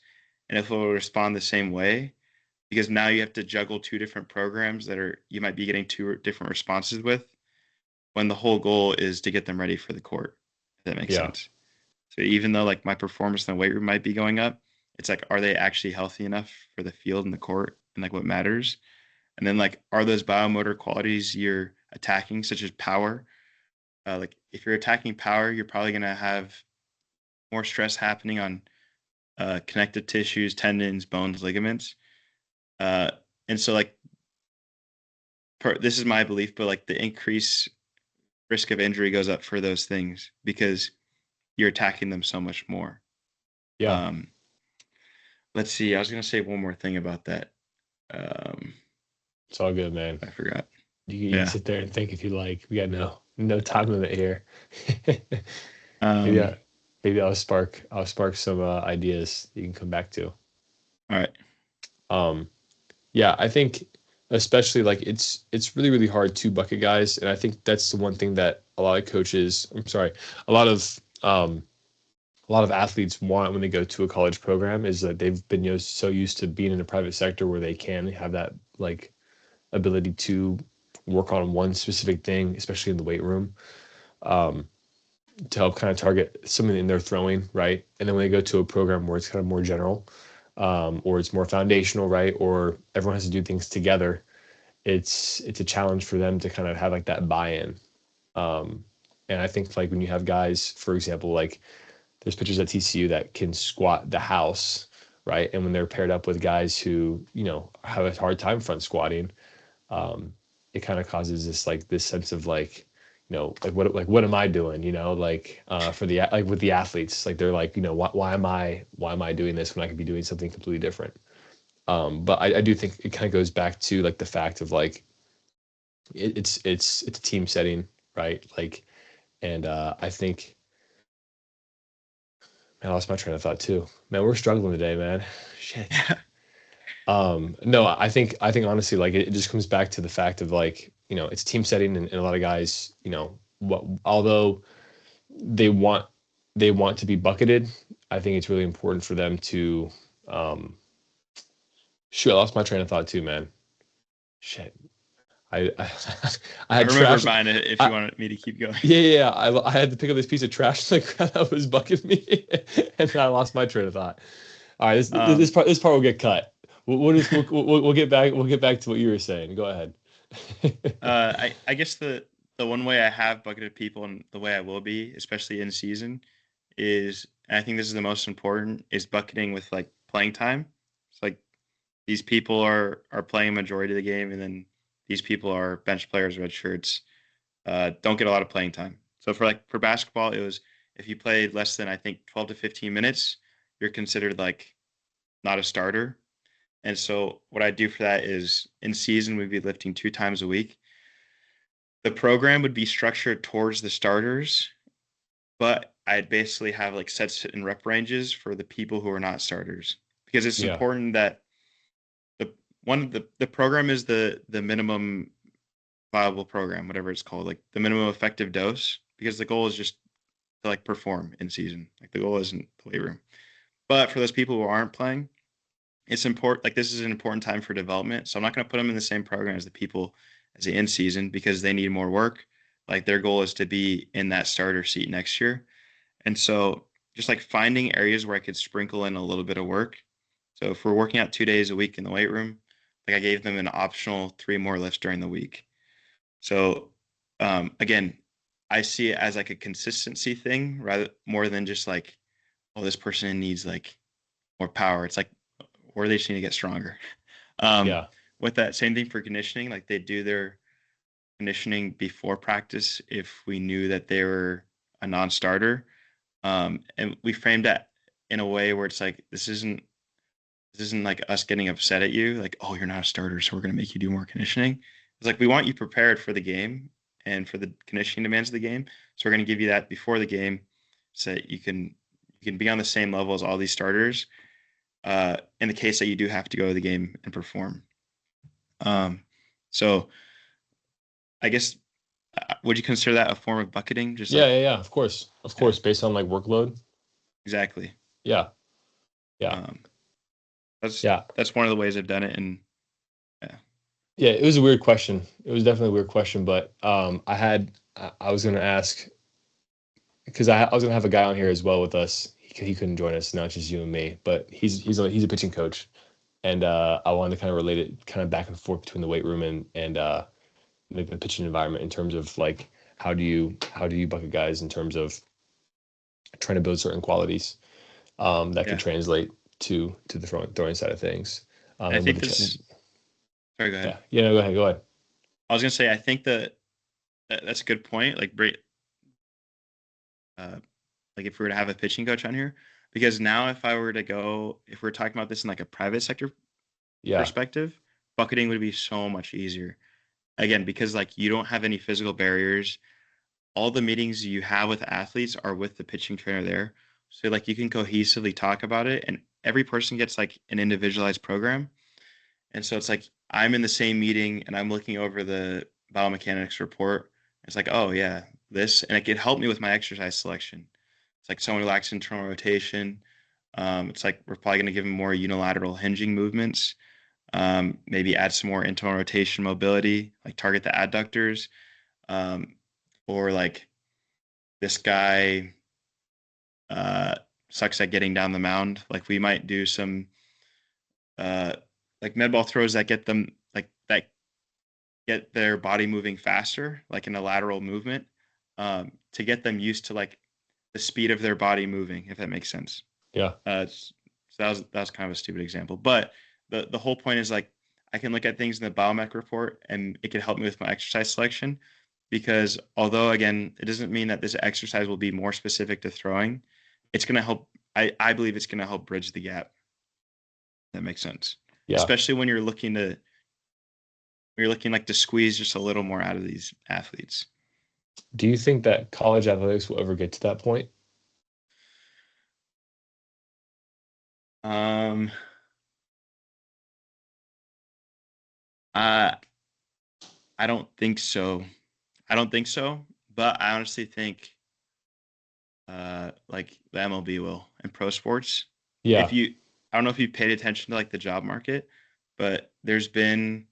and if it will respond the same way. because now you have to juggle two different programs that are you might be getting two different responses with when the whole goal is to get them ready for the court. If that makes Yeah. sense. So even though like my performance in the weight room might be going up, it's like, are they actually healthy enough for the field and the court and like what matters? And then like, are those biomotor qualities you're attacking, such as power? Like if you're attacking power, you're probably gonna have more stress happening on connective tissues, tendons, bones, ligaments. Uh, and so like, this is my belief, but like the increased risk of injury goes up for those things because you're attacking them so much more. Yeah. Um, let's see. I was gonna say one more thing about that. Um, It's all good, man. I forgot. You can Yeah. sit there and think if you like. We got no time limit here. Maybe Um, I, maybe I'll spark some ideas you can come back to. all right. Um, yeah, I think especially like it's really really hard to bucket guys, and I think that's the one thing that a lot of coaches, I'm sorry, a lot of um a lot of athletes want when they go to a college program is that they've been so used to being in the private sector where they can have that like ability to work on one specific thing, especially in the weight room, um, to help kind of target something in their throwing, right? And then when they go to a program where it's kind of more general, or it's more foundational, right? Or everyone has to do things together. It's a challenge for them to kind of have like that buy-in. Um, and I think like when you have guys, for example, like there's pitchers at TCU that can squat the house, right? And when they're paired up with guys who, have a hard time front squatting, it kind of causes this sense of like, what am I doing? Like for the like with the athletes, like they're like, why am I doing this when I could be doing something completely different? But I do think it kind of goes back to like the fact of like it's a team setting, right? Like, and I think, man, I lost my train of thought too. Man, we're struggling today, man. Shit. No, I think honestly, like it just comes back to the fact of like, it's team setting and a lot of guys, although they want they want to be bucketed, I think it's really important for them to um shoot, I lost my train of thought too, man. Shit. I I I had remember trash. buying it if you I, wanted me to keep going. yeah. I had to pick up this piece of trash like that was bucking me, and then I lost my train of thought. All right, this this Um, part this part will get cut. We'll get back to what you were saying. Go ahead. I guess the one way I have bucketed people and the way I will be, especially in season, is and I think this is the most important is bucketing with like playing time. It's like these people are playing majority of the game, and then these people are bench players, red shirts, don't get a lot of playing time. So for basketball, it was if you played less than I think 12 to 15 minutes, you're considered like not a starter. And so what I do for that is in season we'd be lifting two times a week. The program would be structured towards the starters, but I'd basically have like sets and rep ranges for the people who are not starters because it's Yeah, important that the program is the minimum viable program, whatever it's called, like the minimum effective dose, because the goal is just to like perform in season. Like the goal isn't the weight room. But for those people who aren't playing, it's important. Like this is an important time for development. So I'm not going to put them in the same program as the people as the in season because they need more work. Like their goal is to be in that starter seat next year. And so just like finding areas where I could sprinkle in a little bit of work. So if we're working out 2 days a week in the weight room, like I gave them an optional three more lifts during the week. So again, I see it as like a consistency thing rather more than just like, oh, this person needs like more power. It's like, or they just need to get stronger. Um, yeah, with that same thing for conditioning, like they do their conditioning before practice if we knew that they were a non-starter. And we framed that in a way where it's like this isn't like us getting upset at you, like, oh, you're not a starter, so we're gonna make you do more conditioning. It's like we want you prepared for the game and for the conditioning demands of the game. So we're gonna give you that before the game so that you can be on the same level as all these starters in the case that you do have to go to the game and perform. Um, so I guess would you consider that a form of bucketing? Just yeah, like yeah, yeah. Of yeah, course, based on like workload. exactly. Yeah, yeah. Um, Yeah. That's one of the ways I've done it. And yeah, Yeah, it was a weird question. It was definitely a weird question, but I was gonna ask because I was gonna have a guy on here as well with us. He couldn't join us, not just you and me, but he's a pitching coach, and I wanted to kind of relate it kind of back and forth between the weight room and the pitching environment in terms of like how do you bucket guys in terms of trying to build certain qualities that could yeah. translate to the throwing side of things. I And with think the this. Sorry, go ahead. yeah, no, go ahead, go ahead. I was gonna say I think that's a good point. Uh, like if we were to have a pitching coach on here, because now if we're talking about this in like a private sector Yeah, perspective, bucketing would be so much easier. Again, because like you don't have any physical barriers. All the meetings you have with athletes are with the pitching trainer there. So like you can cohesively talk about it and every person gets like an individualized program. And so it's like I'm in the same meeting and I'm looking over the biomechanics report. It's like, oh yeah, this, and it could help me with my exercise selection. It's like someone who lacks internal rotation. It's like we're probably going to give them more unilateral hinging movements. Maybe add some more internal rotation mobility, like target the adductors. Um, or like this guy uh, sucks at getting down the mound. Like we might do some uh, like med ball throws that get them like that get their body moving faster, like in a lateral movement, to get them used to like the speed of their body moving, if that makes sense. yeah, So that was kind of a stupid example, but the whole point is like I can look at things in the biomech report and it can help me with my exercise selection because although again it doesn't mean that this exercise will be more specific to throwing, it's going to help. I believe it's going to help bridge the gap. That makes sense, yeah. especially when you're looking like to squeeze just a little more out of these athletes. Do you think that college athletics will ever get to that point? Um, I I don't think so. I don't think so, but I honestly think like the MLB will and pro sports. If Yeah, you, I don't know if you paid attention to like the job market, but there's been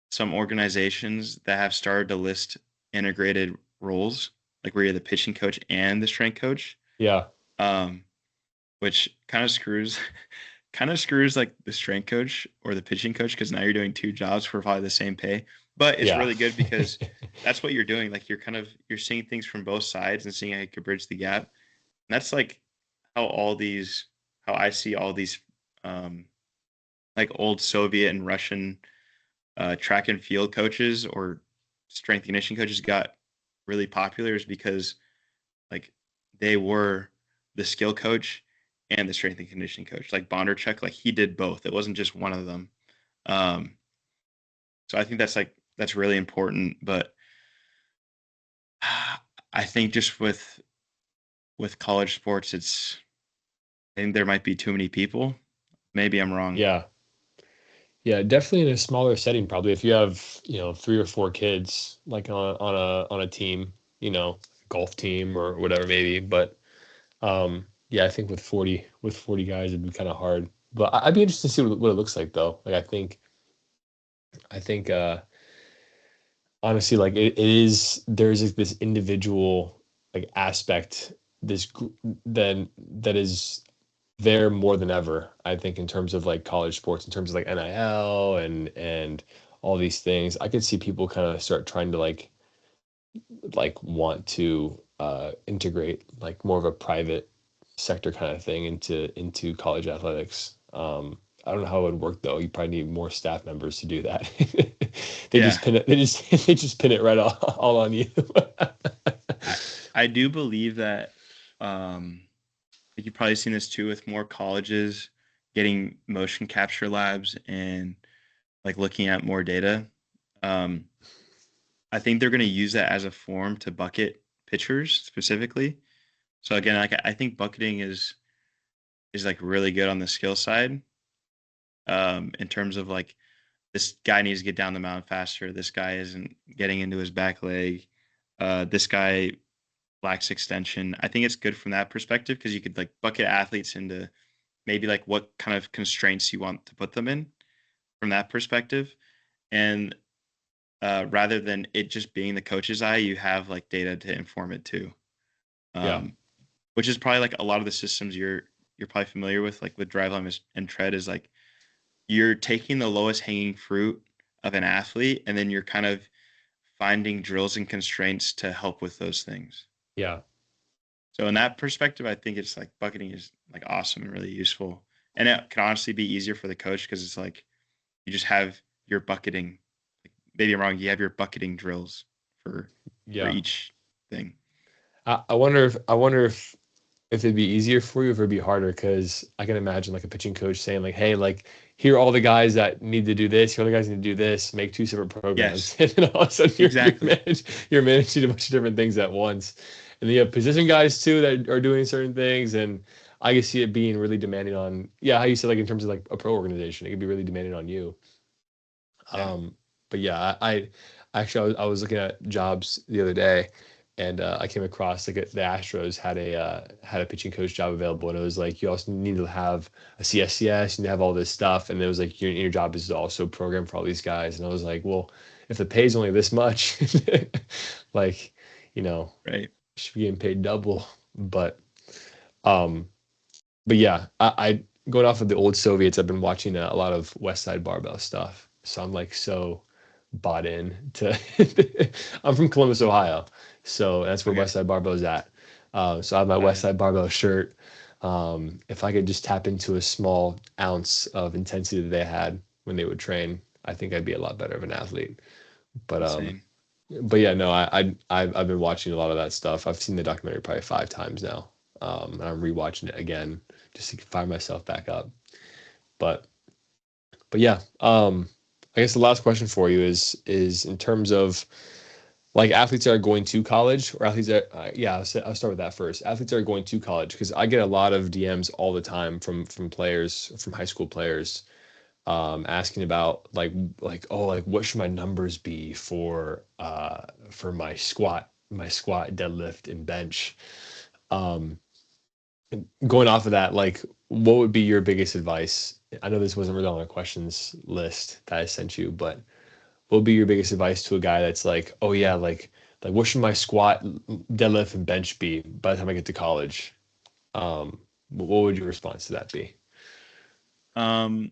some organizations that have started to list integrated roles, like where you're the pitching coach and the strength coach, yeah, um, which kind of screws like the strength coach or the pitching coach because now you're doing two jobs for probably the same pay. But it's yeah, really good because that's what you're doing. Like you're seeing things from both sides and seeing how you could bridge the gap. And that's like how I see all these um, like old Soviet and Russian track and field coaches or strength conditioning coaches got really popular is because like they were the skill coach and the strength and conditioning coach. Like Bondarchuk, like he did both. It wasn't just one of them. Um, so I think that's really important. But I think just with college sports, I think there might be too many people. Maybe I'm wrong. yeah, yeah. Definitely in a smaller setting, probably if you have, three or four kids, like on a team, golf team or whatever maybe. But yeah, I think with 40 guys, it'd be kind of hard. But I'd be interested to see what it looks like though. Like I think honestly, like it is there's like this individual like aspect then that is there more than ever, I think, in terms of like college sports, in terms of like NIL and all these things. I could see people kind of start trying to like want to integrate like more of a private sector kind of thing into college athletics. I don't know how it would work though. You probably need more staff members to do that. They Yeah, just pin it. They just pin it right all on you. I I do believe that like you've probably seen this too with more colleges getting motion capture labs and like looking at more data. Um, I think they're going to use that as a form to bucket pitchers specifically. So again, like I think bucketing is like really good on the skill side. In terms of like this guy needs to get down the mound faster. This guy isn't getting into his back leg. This guy lacks extension. I think it's good from that perspective because you could like bucket athletes into maybe like what kind of constraints you want to put them in from that perspective. And rather than it just being the coach's eye, you have like data to inform it too. Yeah. Um, which is probably like a lot of the systems you're probably familiar with, like with Driveline and Tread, is like you're taking the lowest hanging fruit of an athlete, and then you're kind of finding drills and constraints to help with those things. Yeah. So in that perspective, I think it's like bucketing is like awesome and really useful. And it can honestly be easier for the coach because it's like you just have your bucketing. Like, maybe I'm wrong. You have your bucketing drills for Yeah. each thing. I wonder if it'd be easier for you, if it'd be harder, because I can imagine like a pitching coach saying like, "Hey, like here are all the guys that need to do this. Here are the guys that need to do this. Make two separate programs." Yes, And then all of a sudden exactly. you're managing a bunch of different things at once, and then you have position guys too that are doing certain things, and I can see it being really demanding on, yeah, how you said, like in terms of like a pro organization, it could be really demanding on you. Yeah. Um, but yeah, actually I was looking at jobs the other day, and I came across like the Astros had a pitching coach job available, and it was like you also need to have a CSCS, you need to have all this stuff, and it was like your job is to also program for all these guys, and I was like, well, if the pay's only this much, like, you know, Right. should be getting paid double, but um, but yeah, I going off of the old Soviets, I've been watching a lot of West Side Barbell stuff, so I'm like so bought in to. I'm from Columbus, Ohio, so that's where Okay. West Side Barbell is at. So I have my Got West it. Side Barbell shirt. If I could just tap into a small ounce of intensity that they had when they would train, I think I'd be a lot better of an athlete. But Insane. yeah, no, I've been watching a lot of that stuff. I've seen the documentary probably 5 times now. And I'm rewatching it again just to fire myself back up. But yeah, I guess the last question for you is in terms of like athletes that are going to college, or athletes that yeah, I'll start with that first. Athletes that are going to college, because I get a lot of DMs all the time from players, from high school players, asking about like, oh, like what should my numbers be for my squat, deadlift, and bench. Um, Going off of that, like what would be your biggest advice? I know this wasn't really on the questions list that I sent you, but what would be your biggest advice to a guy that's like, oh yeah, like what should my squat, deadlift, and bench be by the time I get to college? What would your response to that be? Um,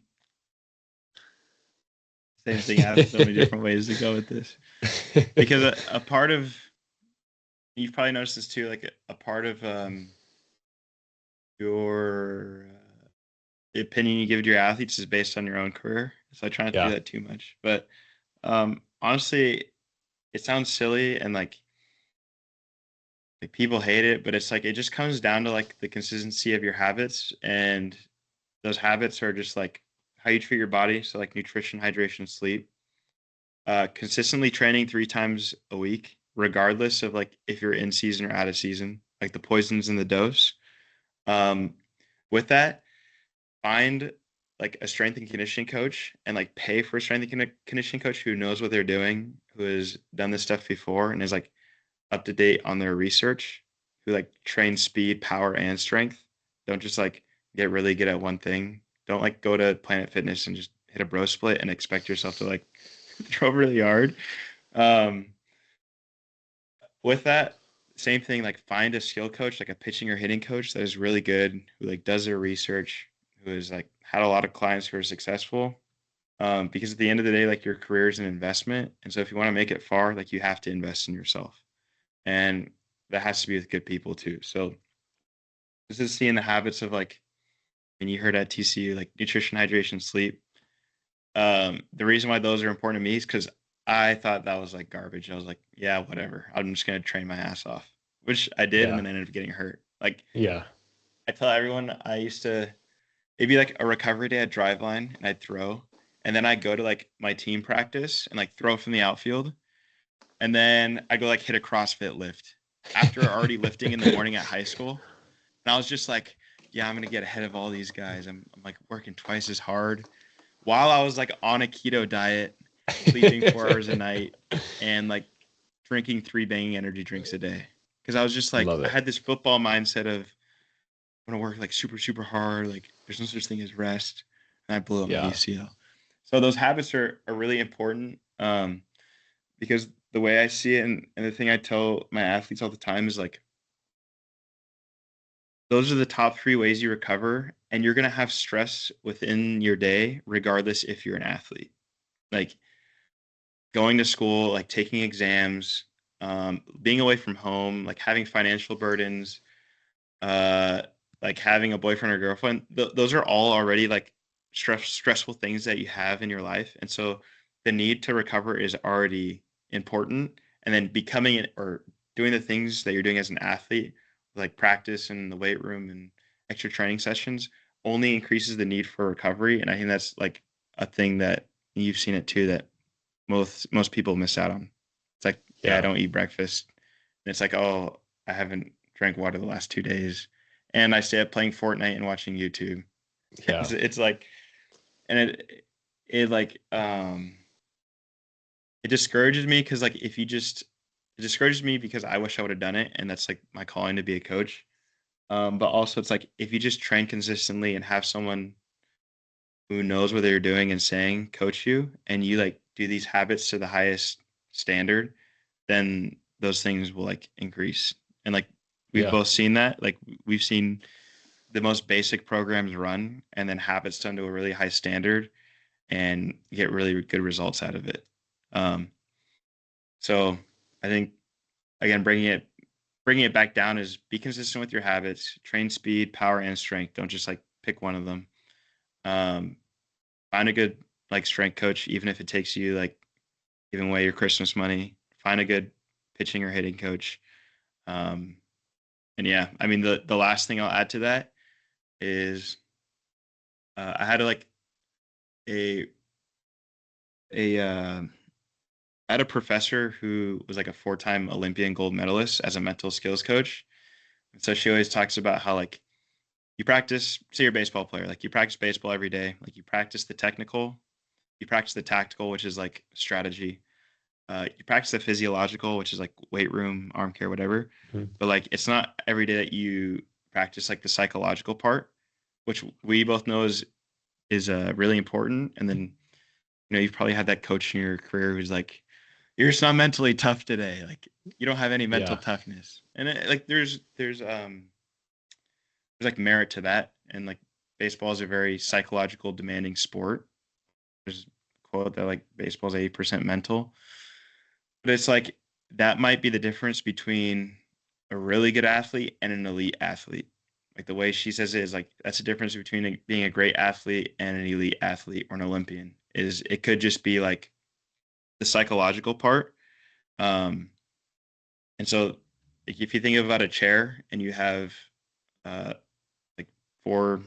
Same thing. I have so many different ways to go with this because a part of you've probably noticed this too. Like a part of your the opinion you give to your athletes is based on your own career. So I try not to do Yeah, that too much. But honestly, it sounds silly and like people hate it, but it's like it just comes down to like the consistency of your habits, and those habits are just like how you treat your body. So like nutrition, hydration, sleep. Consistently training 3 times a week, regardless of like if you're in season or out of season, like the poisons in the dose. Um, with that, find like a strength and conditioning coach and like pay for a strength and conditioning coach who knows what they're doing, who has done this stuff before and is like up to date on their research, who like trains speed, power, and strength. Don't just like get really good at one thing. Don't like go to Planet Fitness and just hit a bro split and expect yourself to like throw really hard. Um, with that, same thing, like find a skill coach, like a pitching or hitting coach that is really good, who like does their research, who has like had a lot of clients who are successful. Because at the end of the day, like your career is an investment. And so if you want to make it far, like you have to invest in yourself. And that has to be with good people too. So this is seeing the habits of like when you heard at TCU, like nutrition, hydration, sleep. The reason why those are important to me is because I thought that was like garbage. I was like, yeah, whatever. I'm just gonna train my ass off, which I did, and yeah, then I ended up getting hurt. Like yeah, I tell everyone, I used to it'd be like a recovery day at Driveline, and I'd throw, and then I'd go to like my team practice and like throw from the outfield, and then I go like hit a CrossFit lift after already lifting in the morning at high school, and I was just like, yeah, I'm gonna get ahead of all these guys. I'm like working twice as hard while I was like on a keto diet, sleeping 4 hours a night, and like drinking 3 banging energy drinks a day. Because I was just like, love I it. had this football mindset of want to work like super, super hard. Like there's no such thing as rest. And I blew up my Yeah. ACL. So those habits are really important. Because the way I see it, and the thing I tell my athletes all the time is like, those are the top 3 ways you recover, and you're gonna have stress within your day, regardless if you're an athlete. Like going to school, like taking exams, being away from home, like having financial burdens, uh, like having a boyfriend or girlfriend. Those are all already like stressful things that you have in your life, and so the need to recover is already important. And then becoming it or doing the things that you're doing as an athlete, like practice in the weight room and extra training sessions, only increases the need for recovery. And I think that's like a thing that you've seen it too, that most people miss out on. It's like, yeah, I Yeah. don't eat breakfast. And it's like, oh, I haven't drank water the last 2 days. And I stay up playing Fortnite and watching YouTube. Yeah. It's like, and it like, it discourages me because like if you just it discourages me because I wish I would have done it, and that's like my calling to be a coach. But also it's like if you just train consistently and have someone who knows what they're doing and saying coach you, and you like do these habits to the highest standard, then those things will like increase. And like we've Yeah. both seen that. Like we've seen the most basic programs run and then habits done to a really high standard and get really good results out of it. Um, so I think again, bringing it back down is be consistent with your habits, train speed, power, and strength. Don't just like pick one of them. Um, find a good like strength coach, even if it takes you like giving away your Christmas money. Find a good pitching or hitting coach. Um, and yeah, I mean the last thing I'll add to that is I had like a a I had a professor who was like a 4-time Olympian gold medalist as a mental skills coach. And so she always talks about how like you practice, say you're a baseball player, like you practice baseball every day, like you practice the technical, you practice the tactical, which is like strategy. You practice the physiological, which is like weight room, arm care, whatever. Mhm. But like it's not every day that you practice like the psychological part, which we both know is really important. And then you've probably had that coach in your career who's like, "You're just not mentally tough today. Like you don't have any mental Yeah. toughness." And like there's like merit to that, and like baseball is a very psychological demanding sport. There's a quote that like baseball is 80% mental, but it's like that might be the difference between a really good athlete and an elite athlete. Like the way she says it is like that's the difference between being a great athlete and an elite athlete or an Olympian. Is it could just be like the psychological part. um and so like, if you think about a chair and you have uh like 4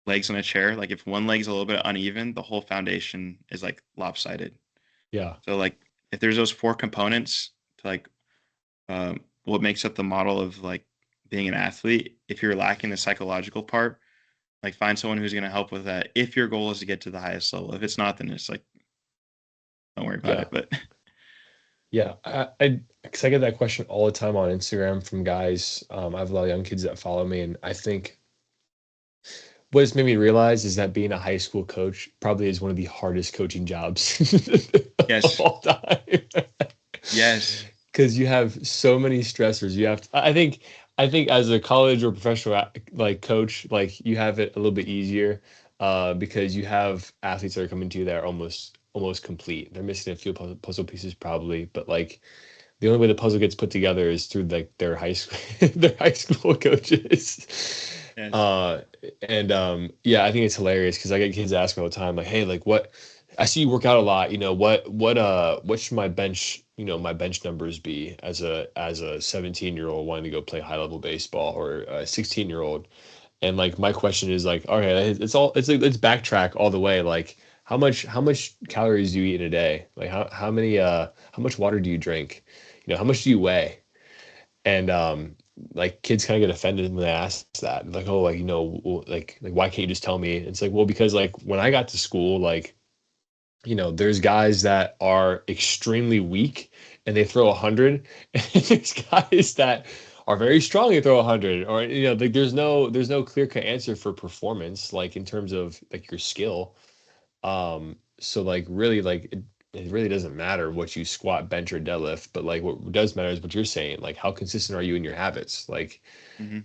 legs on a chair, like if one leg's a little bit uneven, the whole foundation is like lopsided. Yeah. So like if there's those 4 components to like what makes up the model of like being an athlete, if you're lacking the psychological part, like find someone who's going to help with that. If your goal is to get to the highest level, if it's not, then it's like don't worry about Yeah. it. But Yeah. Because I get that question all the time on Instagram from guys. I have a lot of young kids that follow me, and I think what it's made me realize is that being a high school coach probably is one of the hardest coaching jobs of yes, all time. yes, Because you have so many stressors. You have to, I think as a college or professional like coach, like you have it a little bit easier because you have athletes that are coming to you that are almost complete. They're missing a few puzzle pieces probably, but like the only way the puzzle gets put together is through like their high school their high school coaches. yes. Uh and yeah, I think it's hilarious because I get kids asking all the time, like, hey, like what I see you work out a lot, what should my bench, my bench numbers be as a 17-year-old wanting to go play high level baseball or a 16-year-old? And like my question is like, all right, it's like let's backtrack all the way. Like how much calories do you eat in a day? Like how much water do you drink? How much do you weigh? And like kids kind of get offended when they ask that. Like, oh, like like why can't you just tell me? It's like, well, because like when I got to school, like there's guys that are extremely weak and they throw 100, and there's guys that are very strong and throw 100, or like there's no clear cut answer for performance, like in terms of like your skill. So like really like it really doesn't matter what you squat, bench, or deadlift, but like what does matter is what you're saying, like how consistent are you in your habits, like Hmm.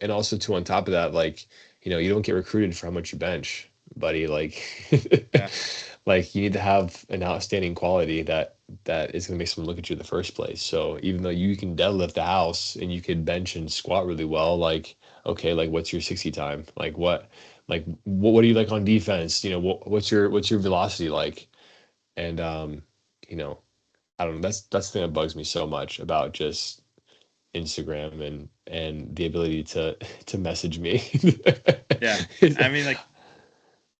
and also too on top of that, like you don't get recruited for how much you bench, buddy. Like Yeah. like you need to have an outstanding quality that is going to make someone look at you in the first place. So even though you can deadlift the house and you can bench and squat really well, like okay, like what's your 60 time? What do you like on defense? What's your velocity like? And you know, I don't know. That's the thing that bugs me so much about just Instagram and the ability to to message me. Yeah. I mean, like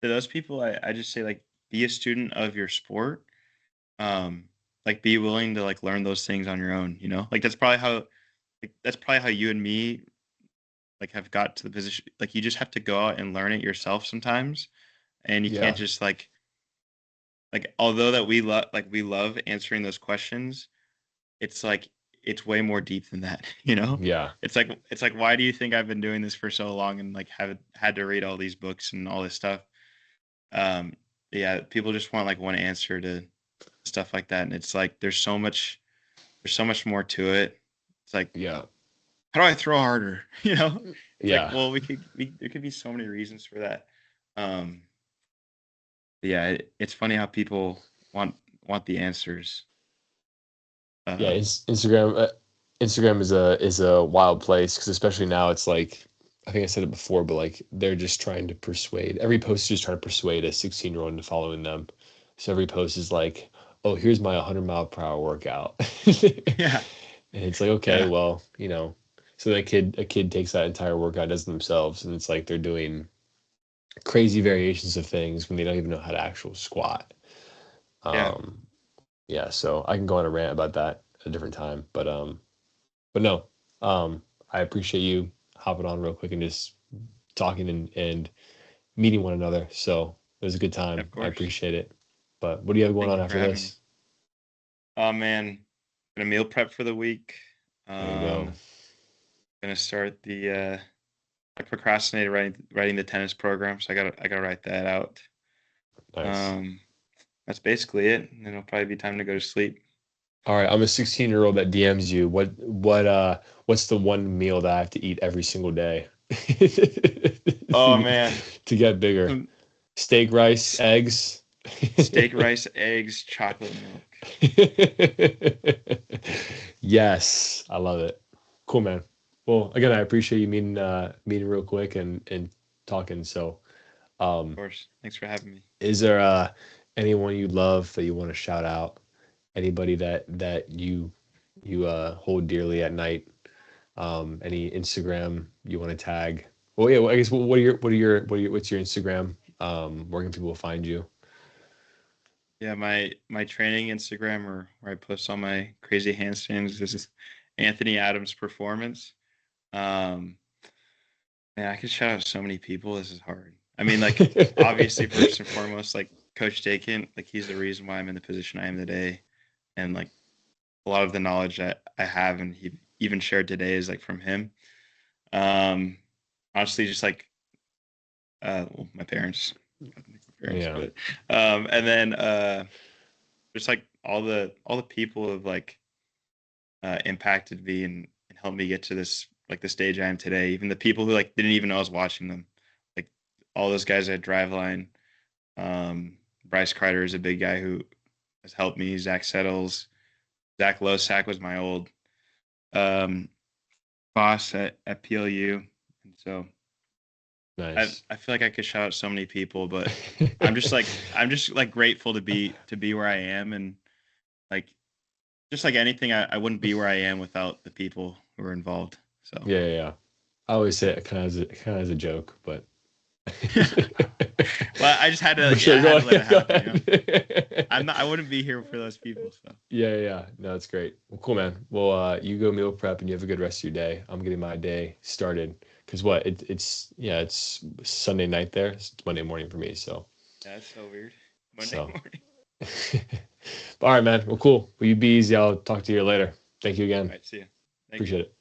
to those people, I just say like be a student of your sport. Um, like be willing to like learn those things on your own. Like that's probably how you and me like have got to the position. Like you just have to go out and learn it yourself sometimes, and you can't Yeah, just like although that we love answering those questions. It's like it's way more deep than that. yeah, It's like why do you think I've been doing this for so long and like have had to read all these books and all this stuff? Um, yeah, people just want like one answer to stuff like that, and it's like there's so much more to it. It's like yeah, how do I throw harder? It's like yeah. well there could be so many reasons for that. Um, yeah, it's funny how people want the answers. Yeah, Uh, Instagram is a wild place because especially now it's like I think I said it before, but like they're just trying to persuade every post is just trying to persuade a 16-year-old into following them. So every post is like, oh, here's my 100-mile-per-hour workout. yeah, And it's like, okay, yeah, well, so a kid takes that entire workout, does it themselves, and it's like they're doing crazy variations of things when they don't even know how to actual squat. yeah. Um, yeah, so I can go on a rant about that at a different time, but no, I appreciate you hopping on real quick and just talking and meeting one another. So it was a good time. Of I course. appreciate it. But what do you have going Thank on you for after having me. this? Oh man, gonna meal prep for the week. There you go. Um, gonna start the I procrastinated writing the tennis program, so I gotta write that out. Nice. Um, that's basically it. And then it'll probably be time to go to sleep. All right, I'm a 16-year-old that DMs you. What's the one meal that I have to eat every single day Oh man, to get bigger? some Steak, rice, s- eggs. steak, rice, eggs, chocolate milk. Yes, I love it. Cool, man. Well, again, I appreciate you meeting real quick and talking. So, Of um, course. Thanks for having me. is there anyone you love that you want to shout out? Anybody that you hold dearly at night? Any Instagram you want to tag? Well, yeah. Well, I guess what's your Instagram? Where can people find you? Yeah, my training Instagram or where I post all my crazy handstands is Anthony Adams Performance. Um, Man, I could shout out so many people. This is hard. I mean, like obviously, first and foremost, like Coach Dakin, like he's the reason why I'm in the position I am today, and like a lot of the knowledge that I have and he even shared today is like from him. Um, Honestly, just like well, my parents, Yeah, but and then just like all the people have like impacted me and helped me get to this like the stage I am today. Even the people who like didn't even know I was watching them, like all those guys at Driveline. Bryce Kreider is a big guy who has helped me. Zach Settles, Zach Losack was my old um, boss at PLU, and so I nice. I feel like I could shout out so many people, but I'm just like grateful to be where I am, and like just like anything, I wouldn't be where I am without the people who are involved. So. Yeah, yeah, yeah. I always say it kind of as a joke, but Well, I just had to, but yeah, sure, I had go to let it ahead. Go happen. ahead. I wouldn't be here for those people. So, Yeah, yeah, yeah. No, that's great. Well, cool, man. Well, you go meal prep and you have a good rest of your day. I'm getting my day started because what it's Sunday night there. It's Monday morning for me. So, yeah, that's so weird. Monday so. morning. All right, man. Well, cool. Well, you be easy. I'll talk to you later. Thank you All again. right, see ya. Thank you. Appreciate it.